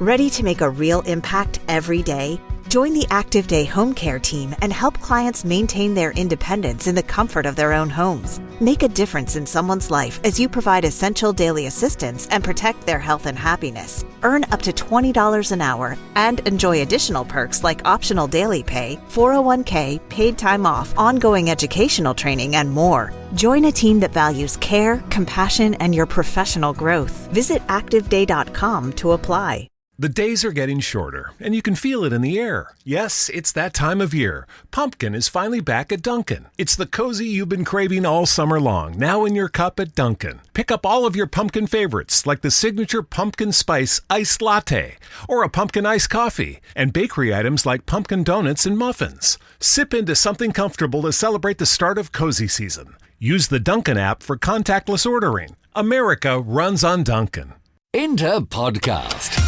Ready to make a real impact every day? Join the Active Day Home Care team and help clients maintain their independence in the comfort of their own homes. Make a difference in someone's life as you provide essential daily assistance and protect their health and happiness. Earn up to $20 an hour and enjoy additional perks like optional daily pay, 401k, paid time off, ongoing educational training, and more. Join a team that values care, compassion, and your professional growth. Visit activeday.com to apply. The days are getting shorter, and you can feel it in the air. Yes, it's that time of year. Pumpkin is finally back at Dunkin'. It's the cozy you've been craving all summer long, now in your cup at Dunkin'. Pick up all of your pumpkin favorites, like the signature pumpkin spice iced latte, or a pumpkin iced coffee, and bakery items like pumpkin donuts and muffins. Sip into something comfortable to celebrate the start of cozy season. Use the Dunkin' app for contactless ordering. America runs on Dunkin'. Inter Podcast.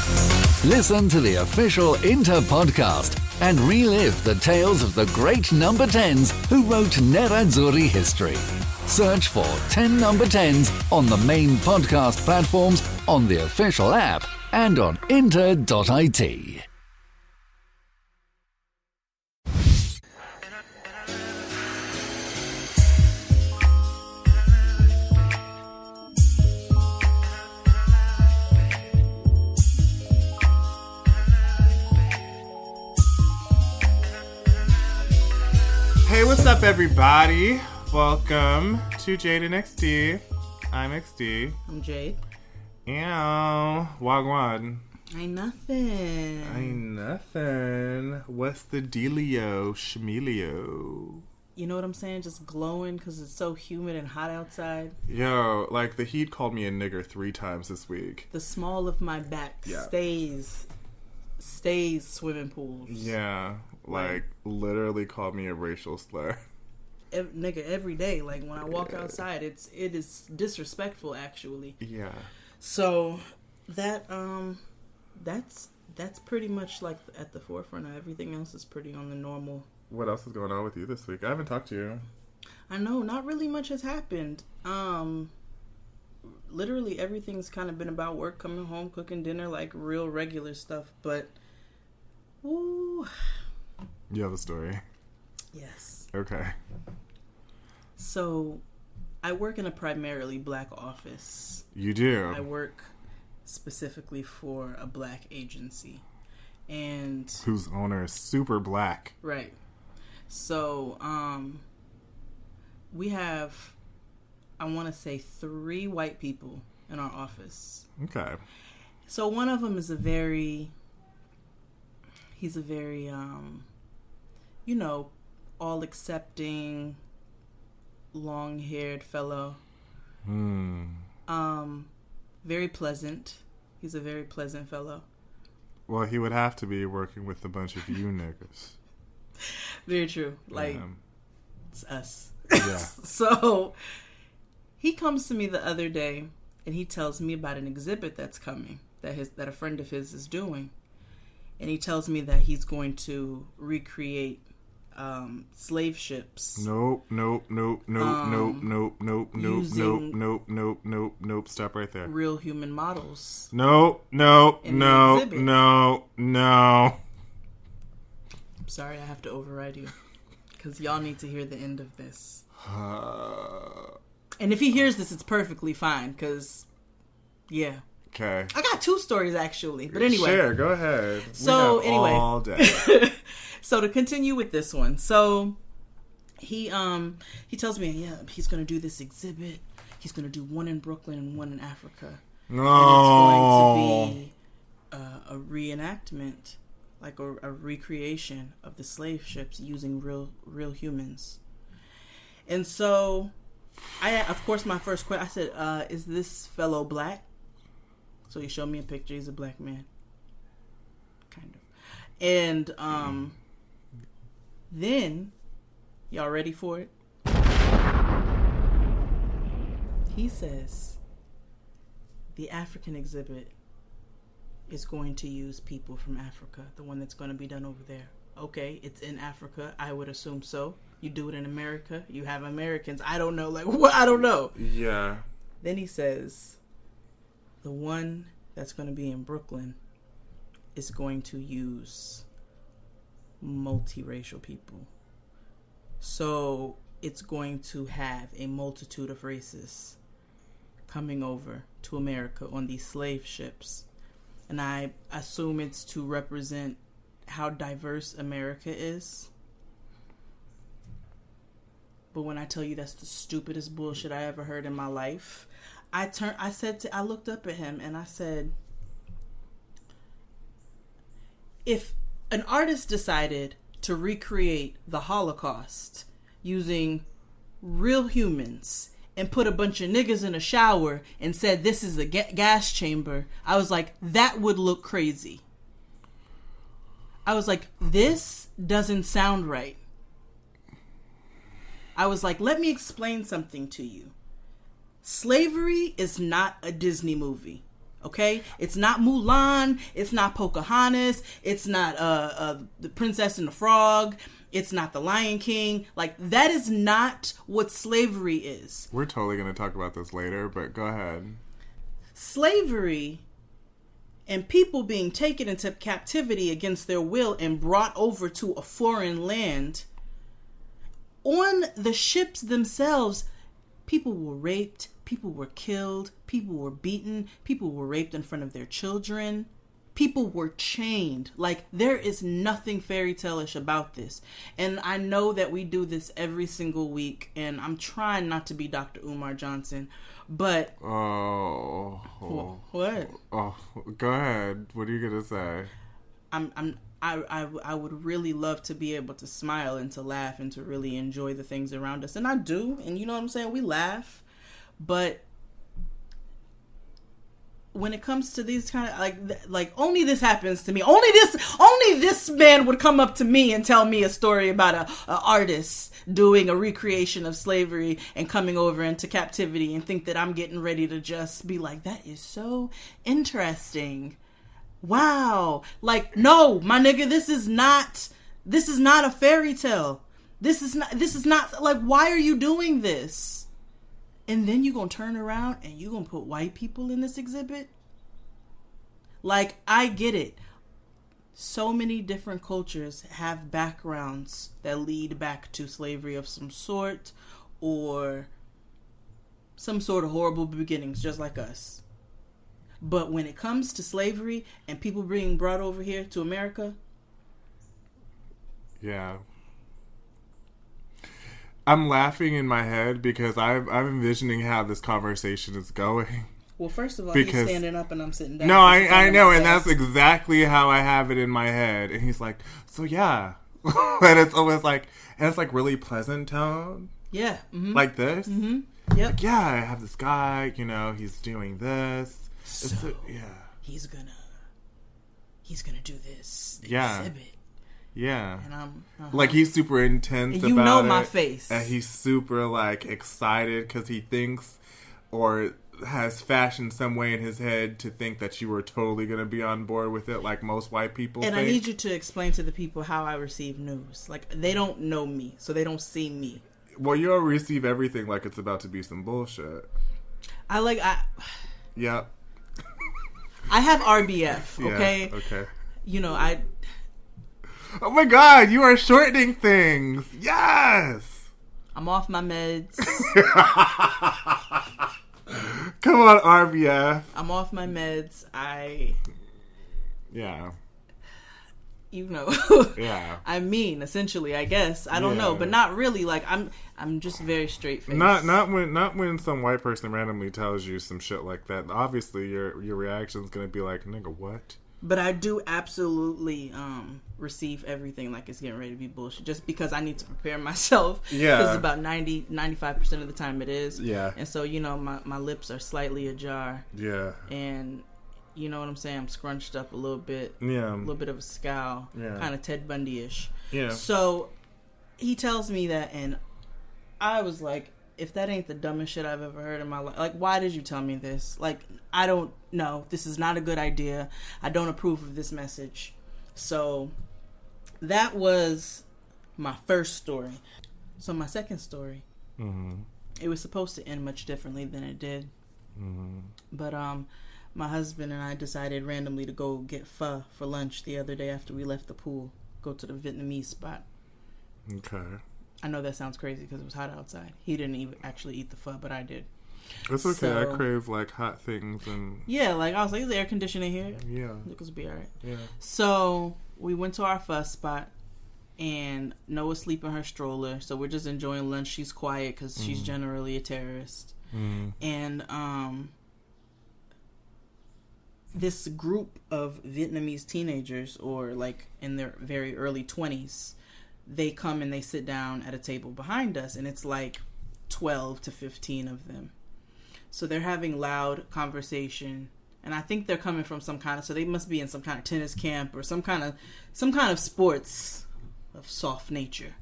Listen to the official Inter Podcast and relive the tales of the great number 10s who wrote Nerazzurri history. Search for 10 number 10s on the main podcast platforms, on the official app, and on inter.it. Hey, what's up, everybody? Welcome to Jade and XD. I'm XD. I'm Jade. Ew, wagwan. Ain't nothing. What's the dealio, schmealio? You know what I'm saying? Just glowing because it's so humid and hot outside. Yo, like the heat called me a nigger 3 times this week. The small of my back stays swimming pools. Yeah, like literally called me a racial slur. Nigga, every day. Like when I walk outside, it is disrespectful actually. Yeah. So that's pretty much like at the forefront of everything else is pretty on the normal. What else is going on with you this week? I haven't talked to you. I know, not really much has happened. Literally everything's kind of been about work, coming home, cooking dinner, like real regular stuff, but woo. You have a story? Yes. Okay. So, I work in a primarily black office. You do? I work specifically for a black agency. And whose owner is super black. Right. So, we have, I want to say 3 white people in our office. Okay. So one of them is a very all accepting, long haired fellow. Very pleasant. He's a very pleasant fellow. Well, he would have to be working with a bunch of you niggas. Very true. Like, it's us. Yeah. So, he comes to me the other day, and he tells me about an exhibit that's coming, that a friend of his is doing. And he tells me that he's going to recreate slave ships. Nope. Stop right there. Real human models. No. I'm sorry, I have to override you. Because y'all need to hear the end of this. And if he hears this, it's perfectly fine. Because, yeah. Okay. I got 2 stories, actually. But anyway. Sure, go ahead. So, anyway. All day. So, to continue with this one. So, he tells me, yeah, he's going to do this exhibit. He's going to do one in Brooklyn and one in Africa. No. And it's going to be a reenactment, like a recreation of the slave ships using real humans. And so, of course, my first question, I said, is this fellow black? So he showed me a picture. He's a black man. Kind of. And then, y'all ready for it? He says the African exhibit is going to use people from Africa, the one that's going to be done over there. Okay, it's in Africa. I would assume so. You do it in America. You have Americans. I don't know. Like, what? I don't know. Yeah. Then he says, the one that's going to be in Brooklyn is going to use multiracial people. So it's going to have a multitude of races coming over to America on these slave ships. And I assume it's to represent how diverse America is. But when I tell you that's the stupidest bullshit I ever heard in my life, I looked up at him and I said, if an artist decided to recreate the Holocaust using real humans and put a bunch of niggas in a shower and said this is a gas chamber, I was like, that would look crazy. I was like, this doesn't sound right. I was like, let me explain something to you. Slavery is not a Disney movie. Okay? It's not Mulan. It's not Pocahontas. It's not The Princess and the Frog. It's not The Lion King. Like, that is not what slavery is. We're totally going to talk about this later, but go ahead. Slavery and people being taken into captivity against their will and brought over to a foreign land, on the ships themselves, people were raped, people were killed, people were beaten, people were raped in front of their children, people were chained. Like, there is nothing fairy tale-ish about this. And I know that we do this every single week, and I'm trying not to be Dr. Umar Johnson, but... Oh. What? Oh, go ahead. What are you going to say? I would really love to be able to smile and to laugh and to really enjoy the things around us. And I do. And you know what I'm saying? We laugh. But when it comes to these kind of like only this happens to me. Only this man would come up to me and tell me a story about a artist doing a recreation of slavery and coming over into captivity and think that I'm getting ready to just be like, that is so interesting. Wow. Like, no, my nigga, this is not a fairy tale. This is not like, why are you doing this? And then you gonna turn around and you gonna put white people in this exhibit? Like, I get it. So many different cultures have backgrounds that lead back to slavery of some sort, or some sort of horrible beginnings, just like us. But when it comes to slavery and people being brought over here to America, yeah, I'm laughing in my head because I'm envisioning how this conversation is going. Well, first of all, he's standing up and I'm sitting down. No, I know, and that's exactly how I have it in my head. And he's like, so yeah. And it's always like, and it's like really pleasant tone. Yeah. Mm-hmm. Like this. Mm-hmm. Yep. Like, yeah, I have this guy, you know, he's doing this. So, yeah. He's gonna do this yeah. exhibit. Yeah. And I'm like, he's super intense and about it. You know my face. And he's super like excited because he thinks or has fashioned some way in his head to think that you were totally going to be on board with it, like most white people and think. I need you to explain to the people how I receive news. Like, they don't know me, so they don't see me. Well, you'll receive everything like it's about to be some bullshit. Yep. I have RBF, okay? Yeah, okay. You know, Oh my God, you are shortening things. Yes. I'm off my meds. Come on, RBF. I'm off my meds. Yeah. You know. Yeah. I mean, essentially, I guess. I don't know, but not really. Like, I'm just very straight-faced. Not when some white person randomly tells you some shit like that. Obviously, your reaction's gonna be like, nigga, what? But I do absolutely receive everything like it's getting ready to be bullshit, just because I need to prepare myself. Yeah. Because about 95% of the time it is. Yeah. And so, you know, my lips are slightly ajar. Yeah. And you know what I'm saying? I'm scrunched up a little bit. Yeah. A little bit of a scowl. Yeah. Kind of Ted Bundy-ish. Yeah. So he tells me that, and I was like, if that ain't the dumbest shit I've ever heard in my life, like, why did you tell me this? Like, I don't know. This is not a good idea. I don't approve of this message. So that was my first story. So my second story, it was supposed to end much differently than it did. But my husband and I decided randomly to go get pho for lunch the other day after we left the pool. Go to the Vietnamese spot. Okay. I know that sounds crazy because it was hot outside. He didn't even actually eat the pho, but I did. It's okay. So, I crave like hot things and yeah, like I was like, is there air conditioning here? yeah, Lucas will be alright. yeah. So we went to our pho spot, and Noah's sleeping her stroller. So we're just enjoying lunch. She's quiet because she's generally a terrorist. And this group of Vietnamese teenagers, or like in their very early 20s, they come and they sit down at a table behind us, and it's like 12 to 15 of them. So they're having loud conversation, and I think they're coming from some kind of, so they must be in some kind of tennis camp or some kind of sports of soft nature.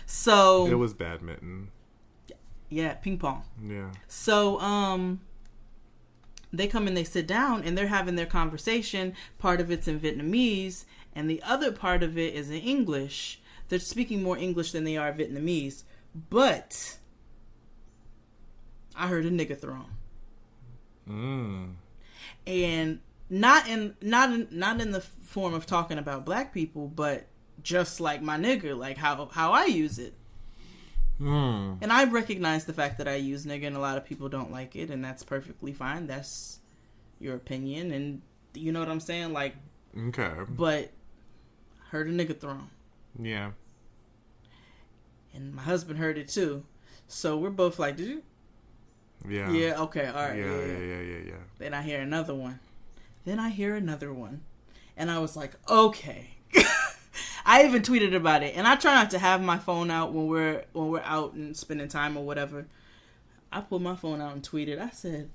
So It was badminton. yeah, ping pong. Yeah. So they come and they sit down and they're having their conversation. Part of it's in Vietnamese and the other part of it is in English. They're speaking more English than they are Vietnamese. But I heard a nigga thrown. And not in the form of talking about black people, but just like my nigga, like how I use it. And I recognize the fact that I use nigga, and a lot of people don't like it, and that's perfectly fine. That's your opinion, and you know what I'm saying? Like, okay. But heard a nigga thrown. Yeah. And my husband heard it too. So we're both like, did you? Yeah. Yeah, okay, all right. Yeah. Then I hear another one. And I was like, okay. I even tweeted about it, and I try not to have my phone out when we're out and spending time or whatever. I pulled my phone out and tweeted. I said,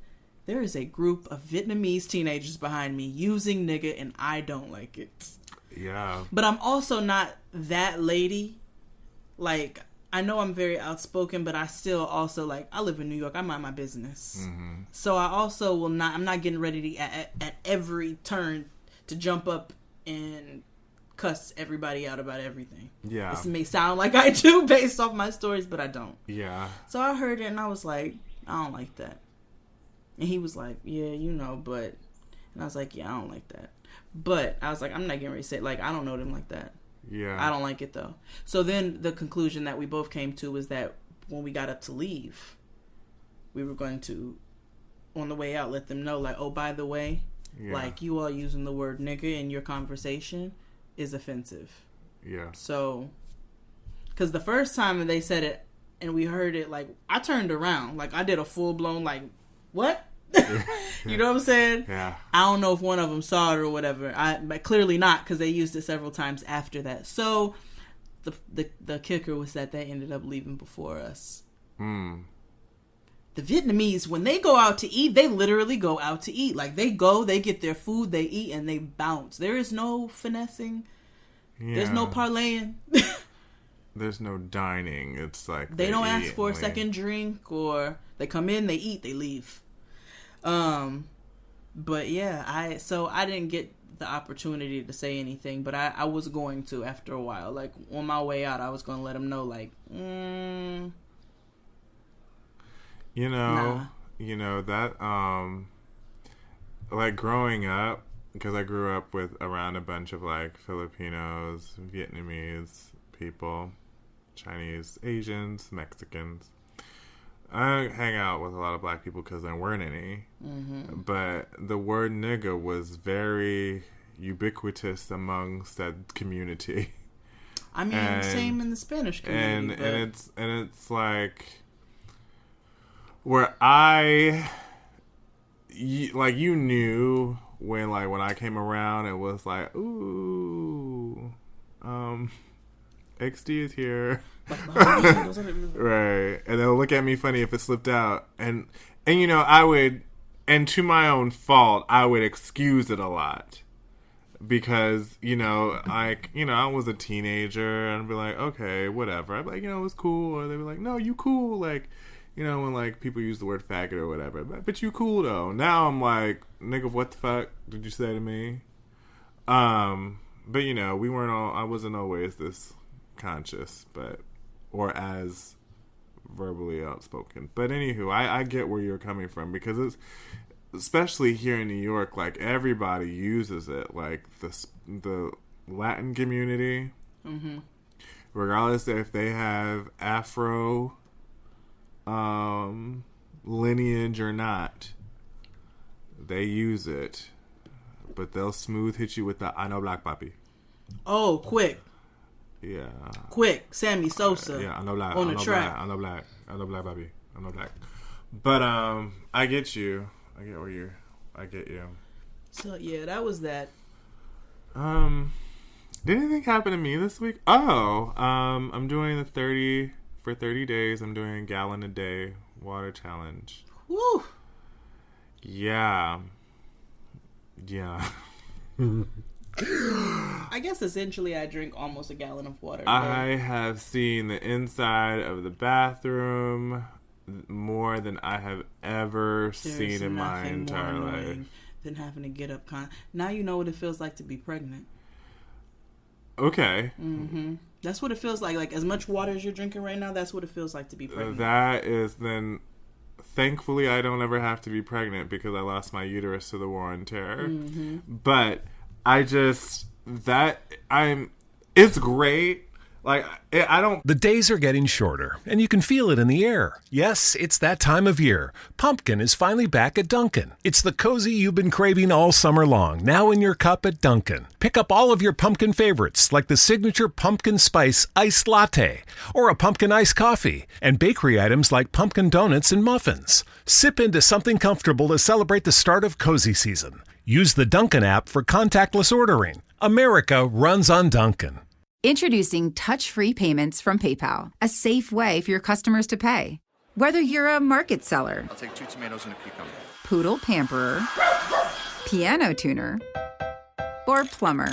there is a group of Vietnamese teenagers behind me using nigga, and I don't like it. Yeah. But I'm also not that lady. Like, I know I'm very outspoken, but I still also, like, I live in New York. I mind my business. So I also will not, I'm not getting ready to, at every turn, to jump up and cuss everybody out about everything. Yeah. This may sound like I do based off my stories, but I don't. Yeah. So I heard it and I was like, I don't like that. And he was like, yeah, you know, but, and I was like, yeah, I don't like that. But I was like, I'm not getting ready to say, like, I don't know them like that. Yeah. I don't like it though. So then the conclusion that we both came to was that when we got up to leave, we were going to, on the way out, let them know, like, oh, by the way, like, you all using the word nigga in your conversation is offensive. Yeah. So, because the first time they said it and we heard it, like, I turned around. Like, I did a full-blown, like, what? You know what I'm saying? Yeah. I don't know if one of them saw it or whatever. But clearly not, because they used it several times after that. So, the kicker was that they ended up leaving before us. The Vietnamese, when they go out to eat, they literally go out to eat. Like, they go, they get their food, they eat, and they bounce. There is no finessing. Yeah. There's no parlaying. There's no dining. It's like they don't ask for a second drink, or they come in, they eat, they leave. But yeah, I didn't get the opportunity to say anything, but I was going to after a while. Like, on my way out, I was going to let them know, like, You know that, like, growing up, because I grew up around a bunch of, like, Filipinos, Vietnamese people, Chinese, Asians, Mexicans. I hang out with a lot of black people because there weren't any. But the word nigga was very ubiquitous amongst that community. I mean, same in the Spanish community. And it's like, where I, like, you knew when I came around, it was like, ooh, XD is here. Right. And they'll look at me funny if it slipped out. And you know, I would, and to my own fault, I would excuse it a lot. Because, you know, like, you know, I was a teenager and I'd be like, okay, whatever. I'd be like, you know, it was cool. Or they'd be like, no, you cool. Like, you know, when, like, people use the word faggot or whatever. But you cool, though. Now I'm like, nigga, what the fuck did you say to me? But, you know, I wasn't always this conscious, or as verbally outspoken. But anywho, I get where you're coming from, because it's especially here in New York, like everybody uses it. Like the Latin community, regardless if they have Afro lineage or not, they use it. But they'll smooth hit you with the I know black papi. Oh, quick. Yeah. Quick. Sammy Sosa. Yeah, I know black. On the track. I know black, papi. I know black. But I get you. I get you. So yeah, that was that. Did anything happen to me this week? Oh, I'm doing the 30 days. I'm doing a gallon a day water challenge. Woo. Yeah. I guess essentially I drink almost a gallon of water a day. I have seen the inside of the bathroom more than I have ever seen in my entire life. Than having to get up. Now you know what it feels like to be pregnant. Okay. That's what it feels like. Like as much water as you're drinking right now, that's what it feels like to be pregnant. That is then. Thankfully, I don't ever have to be pregnant because I lost my uterus to the war on terror. But it's great. Like, I don't... The days are getting shorter, and you can feel it in the air. Yes, it's that time of year. Pumpkin is finally back at Dunkin'. It's the cozy you've been craving all summer long, now in your cup at Dunkin'. Pick up all of your pumpkin favorites, like the signature pumpkin spice iced latte, or a pumpkin iced coffee, and bakery items like pumpkin donuts and muffins. Sip into something comfortable to celebrate the start of cozy season. Use the Dunkin' app for contactless ordering. America runs on Dunkin'. Introducing touch-free payments from PayPal, a safe way for your customers to pay. Whether you're a market seller, I'll take 2 tomatoes and a cucumber. poodle pamperer, piano tuner, or plumber.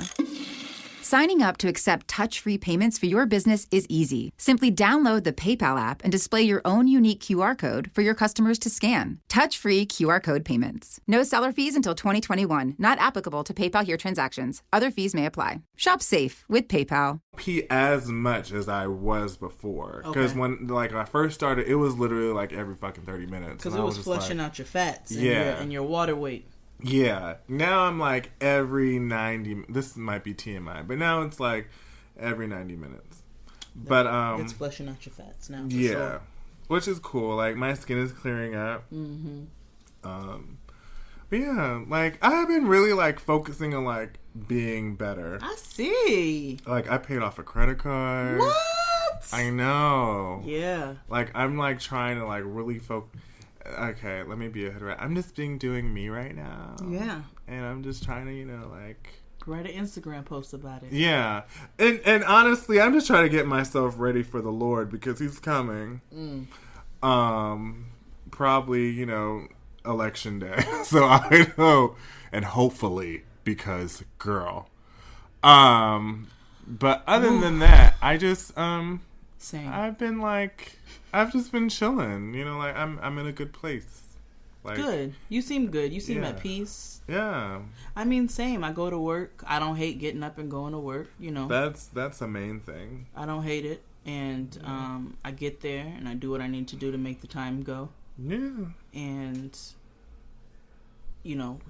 Signing up to accept touch-free payments for your business is easy. Simply download the PayPal app and display your own unique QR code for your customers to scan. Touch-free QR code payments. No seller fees until 2021. Not applicable to PayPal Here transactions. Other fees may apply. Shop safe with PayPal. Pee as much as I was before. Because when I first started, it was literally like every fucking 30 minutes. Because it was flushing out your fats and your water weight. Yeah. Now I'm like every 90... This might be TMI, but now it's like every 90 minutes. But it's flushing out your fats now. Yeah. Sure. Which is cool. Like my skin is clearing up. But yeah, like I've been really like focusing on like being better. I see. Like I paid off a credit card. What? I know. Yeah. Like I'm like trying to like really focus. Okay, let me be ahead of it. I'm just doing me right now. Yeah. And I'm just trying to, like... Write an Instagram post about it. Yeah. And honestly, I'm just trying to get myself ready for the Lord because he's coming. Probably, election day. So I know. And hopefully, because, girl. But other than that, I just, Same. I've just been chilling, like I'm in a good place. Like, good. You seem good. You seem at peace. Yeah. I mean, same. I go to work. I don't hate getting up and going to work. That's the main thing. I don't hate it, and I get there and I do what I need to do to make the time go. Yeah. And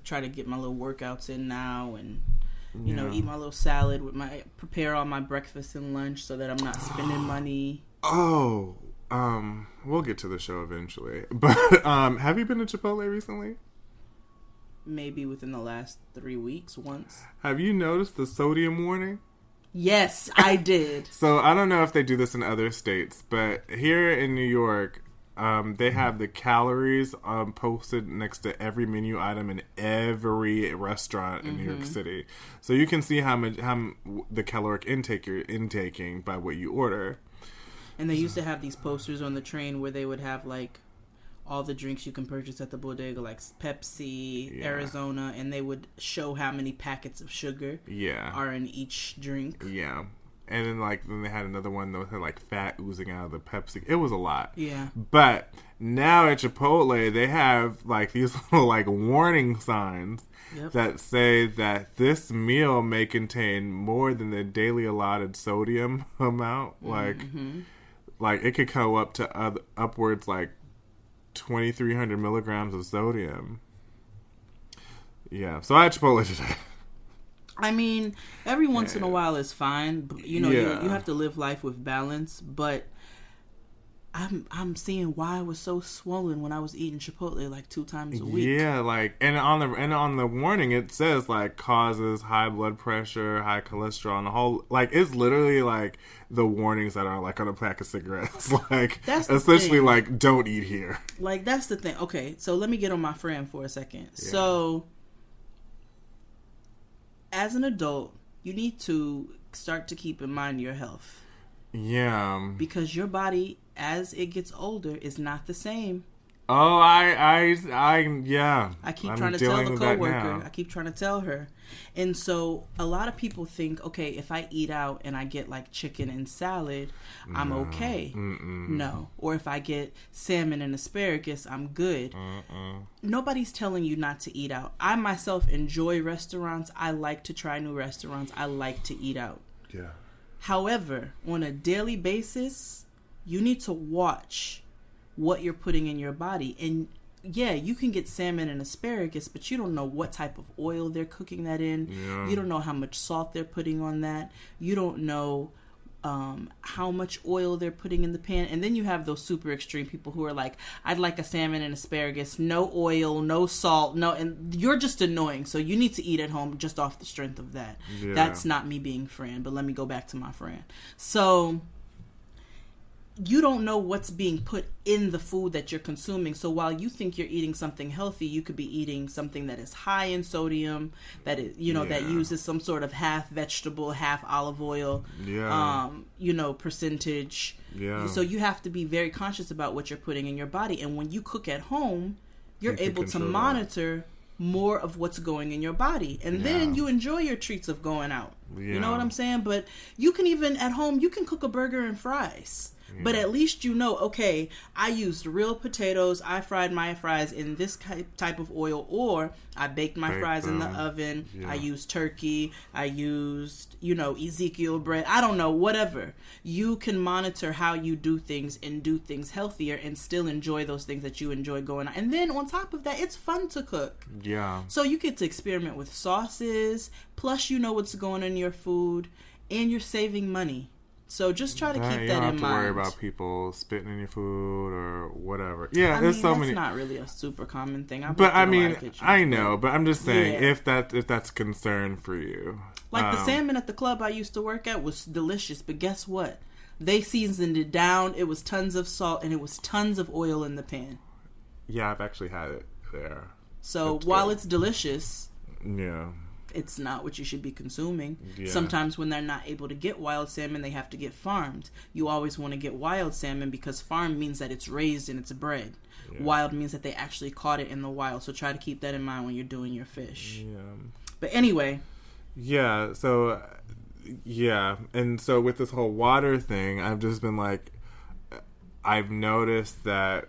try to get my little workouts in now, and eat my little salad prepare all my breakfast and lunch so that I'm not spending money. Oh, we'll get to the show eventually. But have you been to Chipotle recently? Maybe within the last 3 weeks, once. Have you noticed the sodium warning? Yes, I did. So I don't know if they do this in other states, but here in New York, they have the calories posted next to every menu item in every restaurant in New York City. So you can see how the caloric intake you're intaking by what you order. And they used to have these posters on the train where they would have like all the drinks you can purchase at the bodega, like Pepsi, Arizona, and they would show how many packets of sugar are in each drink. Yeah. And then they had another one that had like fat oozing out of the Pepsi. It was a lot. Yeah. But now at Chipotle, they have like these little like warning signs that say that this meal may contain more than the daily allotted sodium amount. Like it could go up to upwards like 2,300 milligrams of sodium. Yeah, so I had Chipotle today. I mean, every once in a while is fine. You know, Yeah. you have to live life with balance. But I'm seeing why I was so swollen when I was eating Chipotle like 2 times a week. Yeah, like, and on the warning it says like causes high blood pressure, high cholesterol, and the whole, like, it's literally like the warnings that are like on a pack of cigarettes. Like, That's the essentially thing. like, don't eat here. Like, that's the thing. Okay, so let me get on my friend for a second. So, as an adult, you need to start to keep in mind your health. Yeah. Because your body, as it gets older, is not the same. Oh, yeah. I keep I'm trying to tell dealing the with that coworker. now. I keep trying to tell her. And so a lot of people think, okay, if I eat out and I get like chicken and salad, I'm okay. No. Or if I get salmon and asparagus, I'm good. Nobody's telling you not to eat out. I myself enjoy restaurants. I like to try new restaurants. I like to eat out. Yeah. However, on a daily basis, you need to watch what you're putting in your body. And yeah, you can get salmon and asparagus, but you don't know what type of oil they're cooking that in. Yeah. You don't know how much salt they're putting on that. You don't know how much oil they're putting in the pan. And then you have those super extreme people who are like, I'd like a salmon and asparagus, no oil, no salt, no, and you're just annoying. So you need to eat at home just off the strength of that. Yeah. That's not me being friend, but let me go back to my friend. So you don't know what's being put in the food that you're consuming. So while you think you're eating something healthy, you could be eating something that is high in sodium, that is, that uses some sort of half vegetable, half olive oil, percentage. Yeah. So you have to be very conscious about what you're putting in your body. And when you cook at home, you're You can able to control that. monitor more of what's going in your body. And then you enjoy your treats of going out. You know Yeah. what I'm saying? But you can even, at home, you can cook a burger and fries. But at least you know, okay, I used real potatoes. I fried my fries in this type of oil, or I baked my fries in the oven. Yeah. I used turkey. I used, Ezekiel bread. I don't know, whatever. You can monitor how you do things and do things healthier and still enjoy those things that you enjoy going on. And then on top of that, it's fun to cook. Yeah. So you get to experiment with sauces, plus you know what's going on in your food, and you're saving money. So just try to keep that in mind. You don't have to worry about people spitting in your food or whatever. Yeah, there's so that's many. Not really a super common thing. But I mean, I know. But I'm just saying, Yeah. if that's a concern for you, Like the salmon at the club I used to work at was delicious, but guess what? They seasoned it down. It was tons of salt and it was tons of oil in the pan. Yeah, I've actually had it there. So That's while good. it's delicious, Yeah. it's not what you should be consuming. Yeah. Sometimes when they're not able to get wild salmon, they have to get farmed. You always want to get wild salmon because farm means that it's raised and it's bred. Yeah. Wild means that they actually caught it in the wild. So try to keep that in mind when you're doing your fish. Yeah. But anyway, Yeah. So, yeah, and so with this whole water thing, I've just been like, I've noticed that,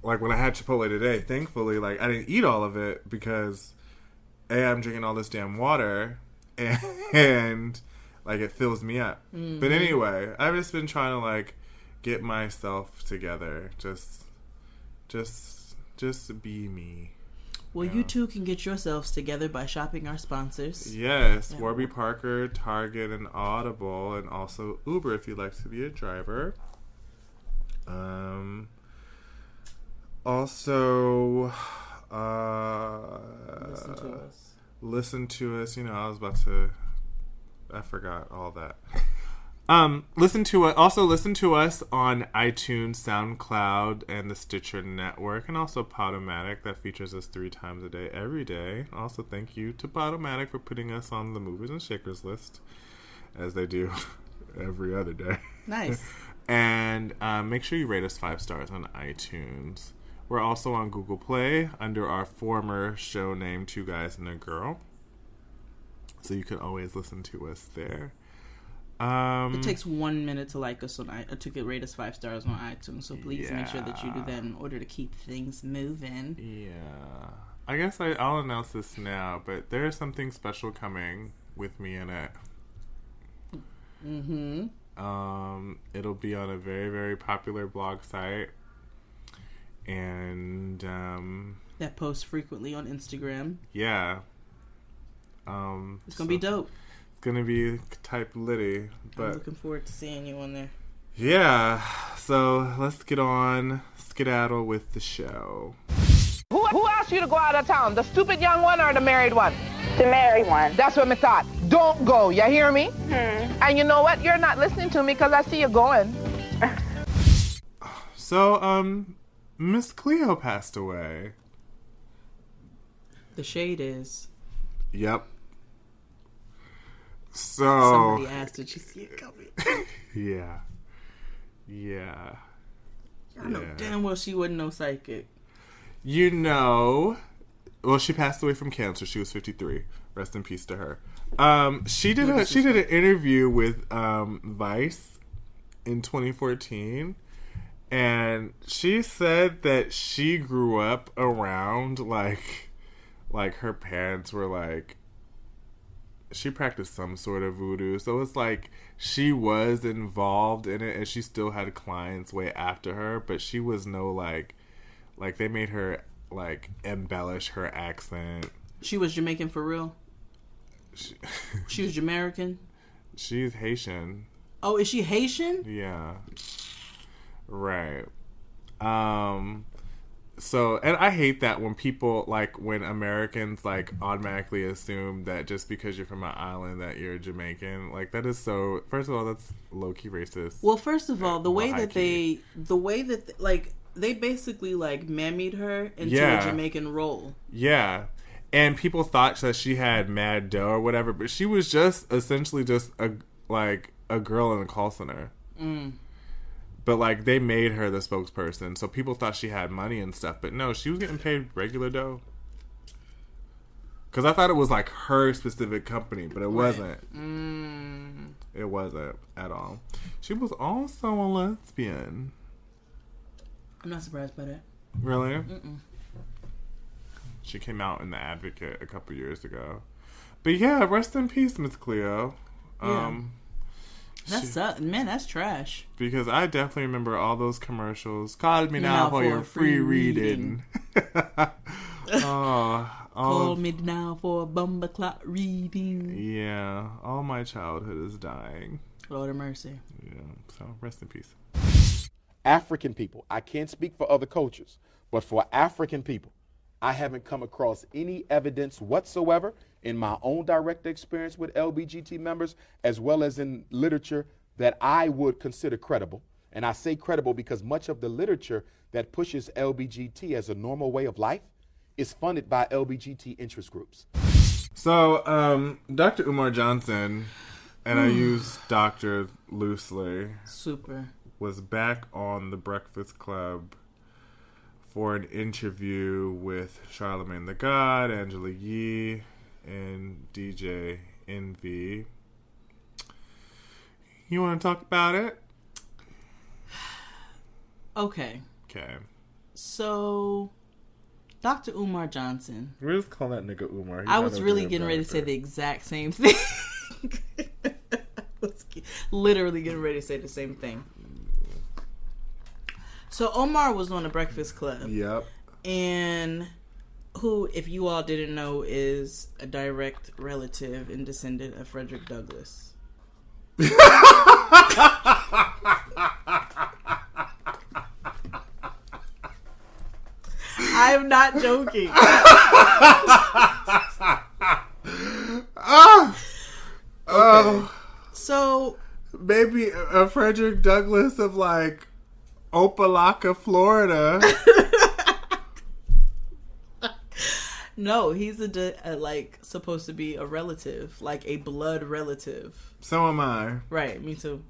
like when I had Chipotle today, thankfully, like I didn't eat all of it because I'm drinking all this damn water, and like it fills me up. Mm-hmm. But anyway, I've just been trying to like get myself together, just be me. well, you too can get yourselves together by shopping our sponsors. Yes, Yeah. Warby Parker, Target, and Audible, and also Uber if you'd like to be a driver. Also, listen to us. I was about to. I forgot all that. Listen to it. Also, listen to us on iTunes, SoundCloud, and the Stitcher Network, and also Podomatic that features us 3 times a day, every day. Also, thank you to Podomatic for putting us on the Movers and Shakers list, as they do every other day. Nice. And make sure you rate us 5 stars on iTunes. We're also on Google Play under our former show name, Two Guys and a Girl. So you can always listen to us there. It takes 1 minute to like us to rate us 5 stars on iTunes. So please make sure that you do that in order to keep things moving. Yeah. I guess I'll announce this now, but there is something special coming with me in it. Mm-hmm. It'll be on a very, very popular blog site. And that posts frequently on Instagram. Yeah. It's gonna be dope. It's gonna be type litty. But I'm looking forward to seeing you on there. yeah. So let's get on skedaddle with the show. Who asked you to go out of town? The stupid young one or the married one? The married one. That's what I thought. Don't go, you hear me? And you know what? You're not listening to me because I see you going. So, Miss Cleo passed away. The shade is. Yep. So. Somebody asked, did you see it coming? Yeah. Yeah. I know damn well she wasn't no psychic. You know, well, she passed away from cancer. She was 53. Rest in peace to her. She did an interview with Vice in 2014, and she said that she grew up around like her parents were like, she practiced some sort of voodoo, so it's like she was involved in it, and she still had clients way after her, but she was no like they made her like embellish her accent. She was Jamaican for real? She was Jamaican? She's Haitian. Oh, is she Haitian? Yeah. Right. So, and I hate that when people, like, when Americans, like, automatically assume that just because you're from an island that you're Jamaican. Like, that is so, first of all, that's low-key racist. Well, first of all, the way that they basically, like, mammied her into a Jamaican role. Yeah. And people thought that she had mad dough or whatever, but she was just essentially just a girl in a call center. But, like, they made her the spokesperson, so people thought she had money and stuff. But no, she was getting paid regular dough. Because I thought it was, like, her specific company, but it wasn't. It wasn't at all. She was also a lesbian. I'm not surprised by that. Really? She came out in The Advocate a couple years ago. But yeah, rest in peace, Miss Cleo. That sucks. Man, that's trash. Because I definitely remember all those commercials. Call me now for your free reading. Call me now for a bumper clock reading. Yeah, all my childhood is dying. Lord of mercy. Yeah, so rest in peace. African people, I can't speak for other cultures, but for African people, I haven't come across any evidence whatsoever in my own direct experience with LBGT members, as well as in literature that I would consider credible. And I say credible because much of the literature that pushes LBGT as a normal way of life is funded by LBGT interest groups. So, Dr. Umar Johnson, and I use doctor loosely, was back on The Breakfast Club for an interview with Charlamagne the God, Angela Yee, and DJ Envy. You want to talk about it? Okay. So, Dr. Umar Johnson. We just call that nigga Umar. I was really getting ready to say the exact same thing. I was literally getting ready to say the same thing. So Omar was on The Breakfast Club. Yep. And who, if you all didn't know, is a direct relative and descendant of Frederick Douglass. I'm not joking. So, maybe a Frederick Douglass of like Opelika, Florida. No, he's like supposed to be a relative, like a blood relative. So am I. Right, me too.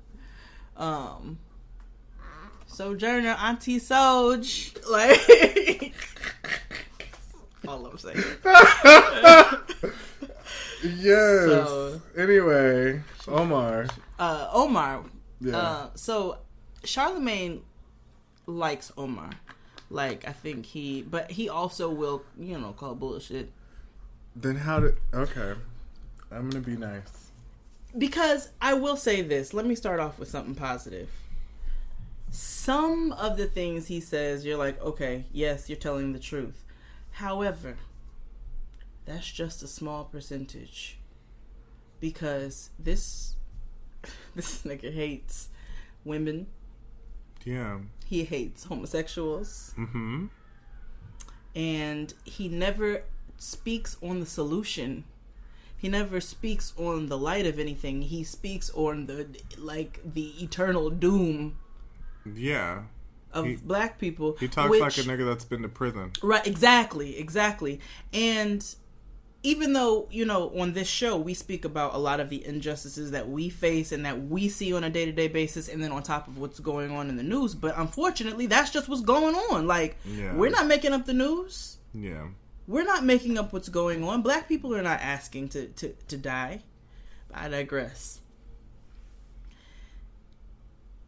Sojourner Auntie Soj, like all I'm saying. Yes. So, anyway, Omar. Yeah. So Charlamagne likes Omar. Like, I think but he also will, call bullshit. Then okay. I'm gonna be nice. Because I will say this. Let me start off with something positive. Some of the things he says, you're like, okay, yes, you're telling the truth. However, that's just a small percentage, because this nigga hates women. Yeah. He hates homosexuals. Mm-hmm. And he never speaks on the solution. He never speaks on the light of anything. He speaks on the eternal doom. Yeah. Of black people. He talks like a nigga that's been to prison. Right, exactly. And even though, on this show, we speak about a lot of the injustices that we face and that we see on a day-to-day basis, and then on top of what's going on in the news, but unfortunately, that's just what's going on. We're not making up the news. Yeah. We're not making up what's going on. Black people are not asking to die. But I digress.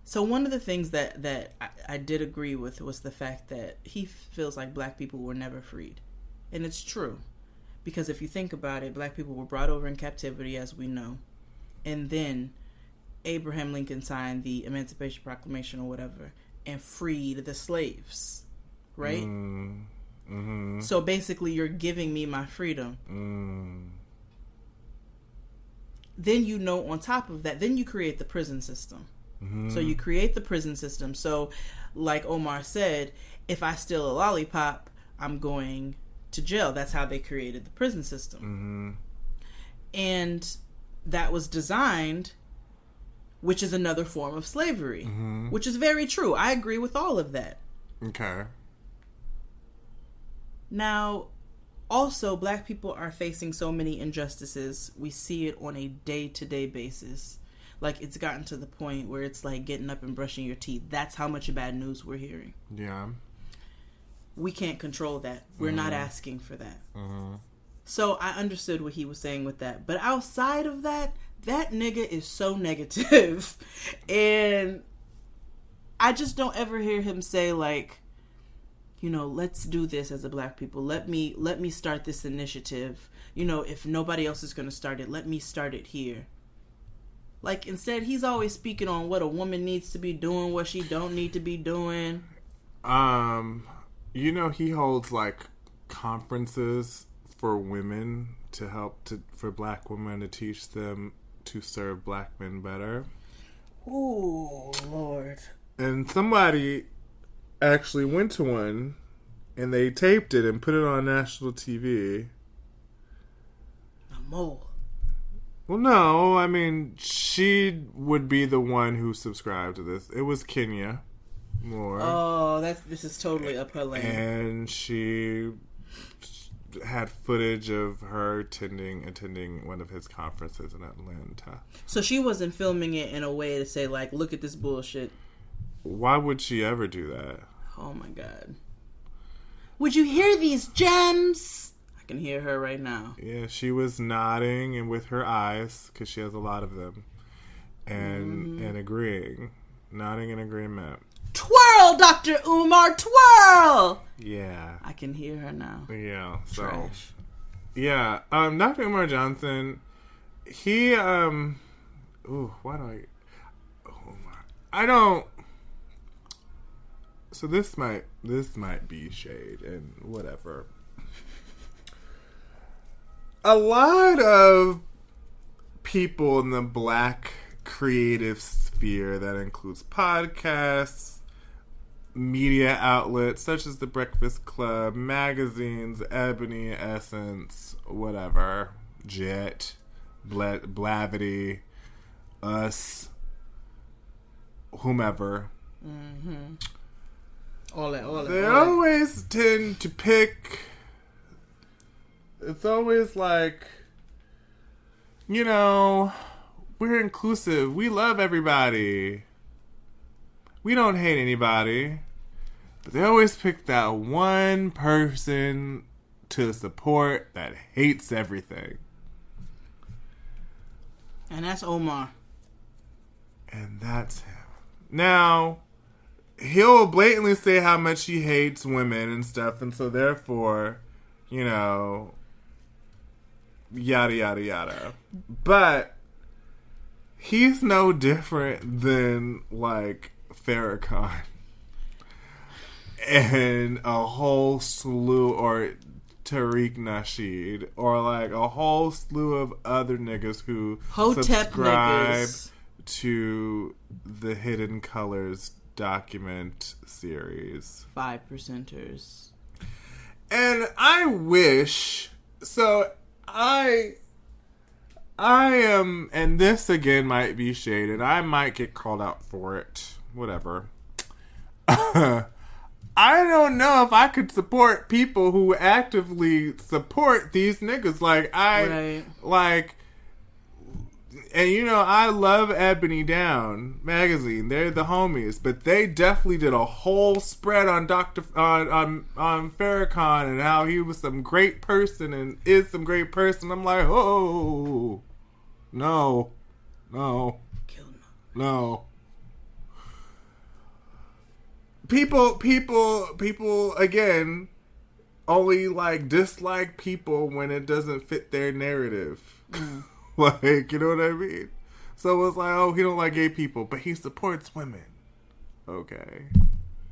So one of the things that I did agree with was the fact that he feels like black people were never freed. And it's true. Because if you think about it, black people were brought over in captivity, as we know. And then Abraham Lincoln signed the Emancipation Proclamation or whatever and freed the slaves. Right? Mm-hmm. So basically, you're giving me my freedom. Then, on top of that, then you create the prison system. Mm-hmm. So you create the prison system. So, like Omar said, if I steal a lollipop, I'm going to jail. That's how they created the prison system. Mm-hmm. And that was designed, which is another form of slavery, which is very true. I agree with all of that. Okay. Now, also, black people are facing so many injustices. We see it on a day-to-day basis. Like, it's gotten to the point where it's like getting up and brushing your teeth. That's how much bad news we're hearing. Yeah. We can't control that. We're not asking for that. So I understood what he was saying with that. But outside of that, that nigga is so negative. And I just don't ever hear him say, like, let's do this as a black people. Let me start this initiative. If nobody else is going to start it, let me start it here. Like, instead, he's always speaking on what a woman needs to be doing, what she don't need to be doing. He holds, like, conferences for women to help for black women to teach them to serve black men better. Ooh, Lord. And somebody actually went to one, and they taped it and put it on national TV. A mole. Well, no, I mean, she would be the one who subscribed to this. It was Kenya Moore. Oh, this is totally up her lane. And she had footage of her attending one of his conferences in Atlanta. So she wasn't filming it in a way to say, like, look at this bullshit. Why would she ever do that? Oh, my God. Would you hear these gems? I can hear her right now. Yeah, she was nodding and with her eyes, because she has a lot of them, and agreeing. Nodding in agreement. Twirl, Dr. Umar, twirl! Yeah. I can hear her now. Yeah, so. Trash. Yeah, Dr. Umar Johnson, he, why do I don't, so this might be shade and whatever. A lot of people in the black creative sphere, that includes podcasts, media outlets such as The Breakfast Club, magazines, Ebony, Essence, whatever, Jet, Blavity, Us, whomever. Mm-hmm. All that. They always tend to pick. It's always like, we're inclusive. We love everybody. We don't hate anybody. But they always pick that one person to support that hates everything. And that's Omar. And that's him. Now, he'll blatantly say how much he hates women and stuff, and so therefore, yada, yada, yada. But he's no different than, like, Farrakhan. and a whole slew, or Tariq Nasheed, or like a whole slew of other niggas who Hotep subscribe niggas to the Hidden Colors document series. 5%ers. And I wish, so I am, and this again might be shaded, I might get called out for it, whatever. I don't know if I could support people who actively support these niggas. Like, and you know, I love Ebony Down magazine. They're the homies, but they definitely did a whole spread on on Farrakhan and how he was some great person and is some great person. I'm like, oh, no. Kill him. No. People again only like dislike people when it doesn't fit their narrative. Like, you know what I mean? So it's like, oh, he don't like gay people, but he supports women. Okay.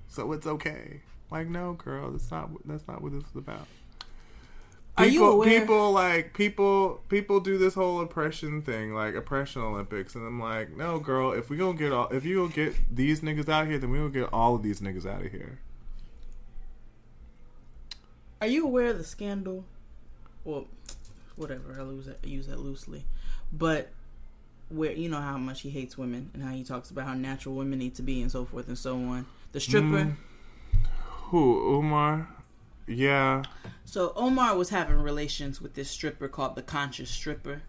So it's okay. Like, no, girl, that's not what this is about. Are you aware? People do this whole oppression thing, like oppression Olympics, and I'm like, no, girl, if you gonna get these niggas out here, then we gonna get all of these niggas out of here. Are you aware of the scandal? Well, whatever, I use that loosely, but where, you know how much he hates women and how he talks about how natural women need to be and so forth and so on. The stripper. Who? Umar? Yeah. So Omar was having relations with this stripper called the Conscious Stripper.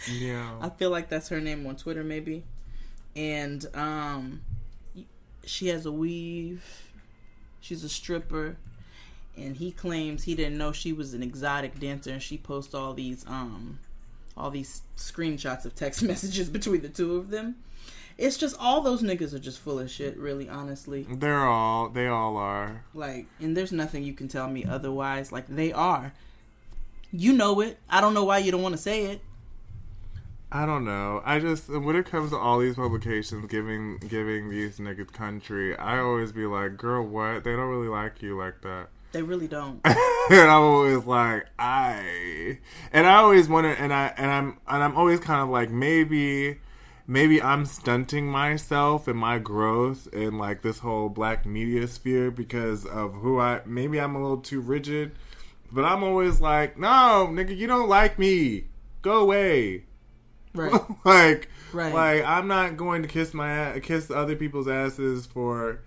Yeah. I feel like that's her name on Twitter, maybe. And she has a weave. She's a stripper. And he claims he didn't know she was an exotic dancer, and she posts all these screenshots of text messages between the two of them. It's just, all those niggas are just full of shit, really, honestly. They all are. Like, and there's nothing you can tell me otherwise. Like, they are. You know it. I don't know why you don't want to say it. I don't know. I just, when it comes to all these publications giving these niggas country, I always be like, girl, what? They don't really like you like that. They really don't. And I'm always like, I always wonder, and I'm always kind of like, maybe I'm stunting myself and my growth in like this whole black media sphere because of maybe I'm a little too rigid, but I'm always like, no, nigga, you don't like me. Go away. Right. Like right. I'm not going to kiss other people's asses for,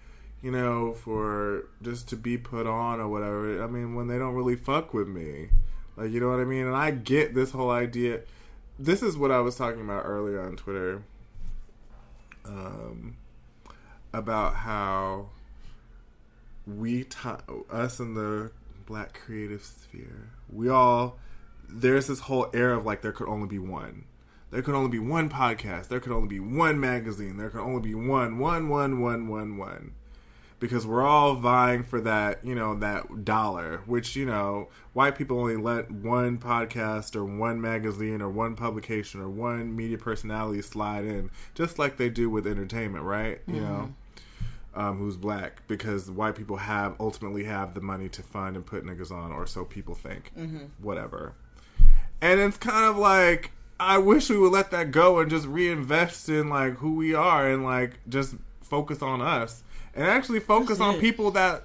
you know, for just to be put on or whatever. I mean, when they don't really fuck with me. Like, you know what I mean? And I get this whole idea. This is what I was talking about earlier on Twitter. About how us in the black creative sphere, there's this whole era of like, there could only be one. There could only be one podcast. There could only be one magazine. There could only be one. Because we're all vying for that, you know, that dollar, which, you know, white people only let one podcast or one magazine or one publication or one media personality slide in, just like they do with entertainment, right? Mm-hmm. You know, who's black, because white people ultimately have the money to fund and put niggas on, or so people think. Mm-hmm. Whatever. And it's kind of like, I wish we would let that go and just reinvest in like who we are and like just focus on us. And actually focus on people that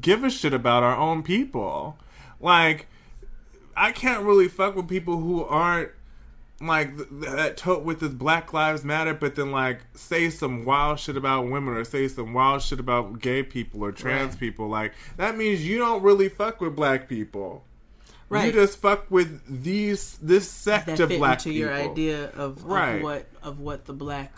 give a shit about our own people. Like, I can't really fuck with people who aren't, like, that tote with this Black Lives Matter, but then, like, say some wild shit about women or say some wild shit about gay people or trans people. Like, that means you don't really fuck with black people. Right. You just fuck with this sect that of fit black into people. Your idea of what the black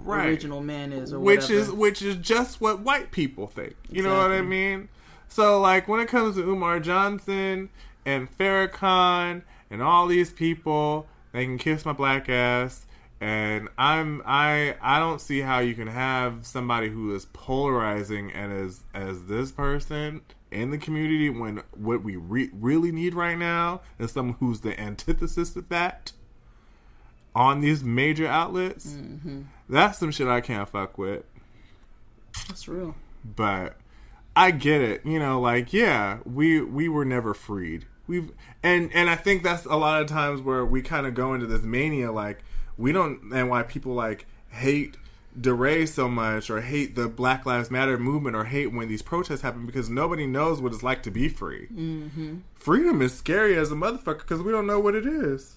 original man is, or which is just what white people think. You know what I mean? So like when it comes to Umar Johnson and Farrakhan and all these people, they can kiss my black ass. And I don't see how you can have somebody who is polarizing and as this person in the community when what we really need right now is someone who's the antithesis of that on these major outlets. Mm-hmm. That's some shit I can't fuck with. That's real. But I get it. You know, like, yeah, we were never freed. And I think that's a lot of times where we kind of go into this mania, like, we don't, and why people, like, hate DeRay so much, or hate the Black Lives Matter movement, or hate when these protests happen, because nobody knows what it's like to be free. Mm-hmm. Freedom is scary as a motherfucker, because we don't know what it is.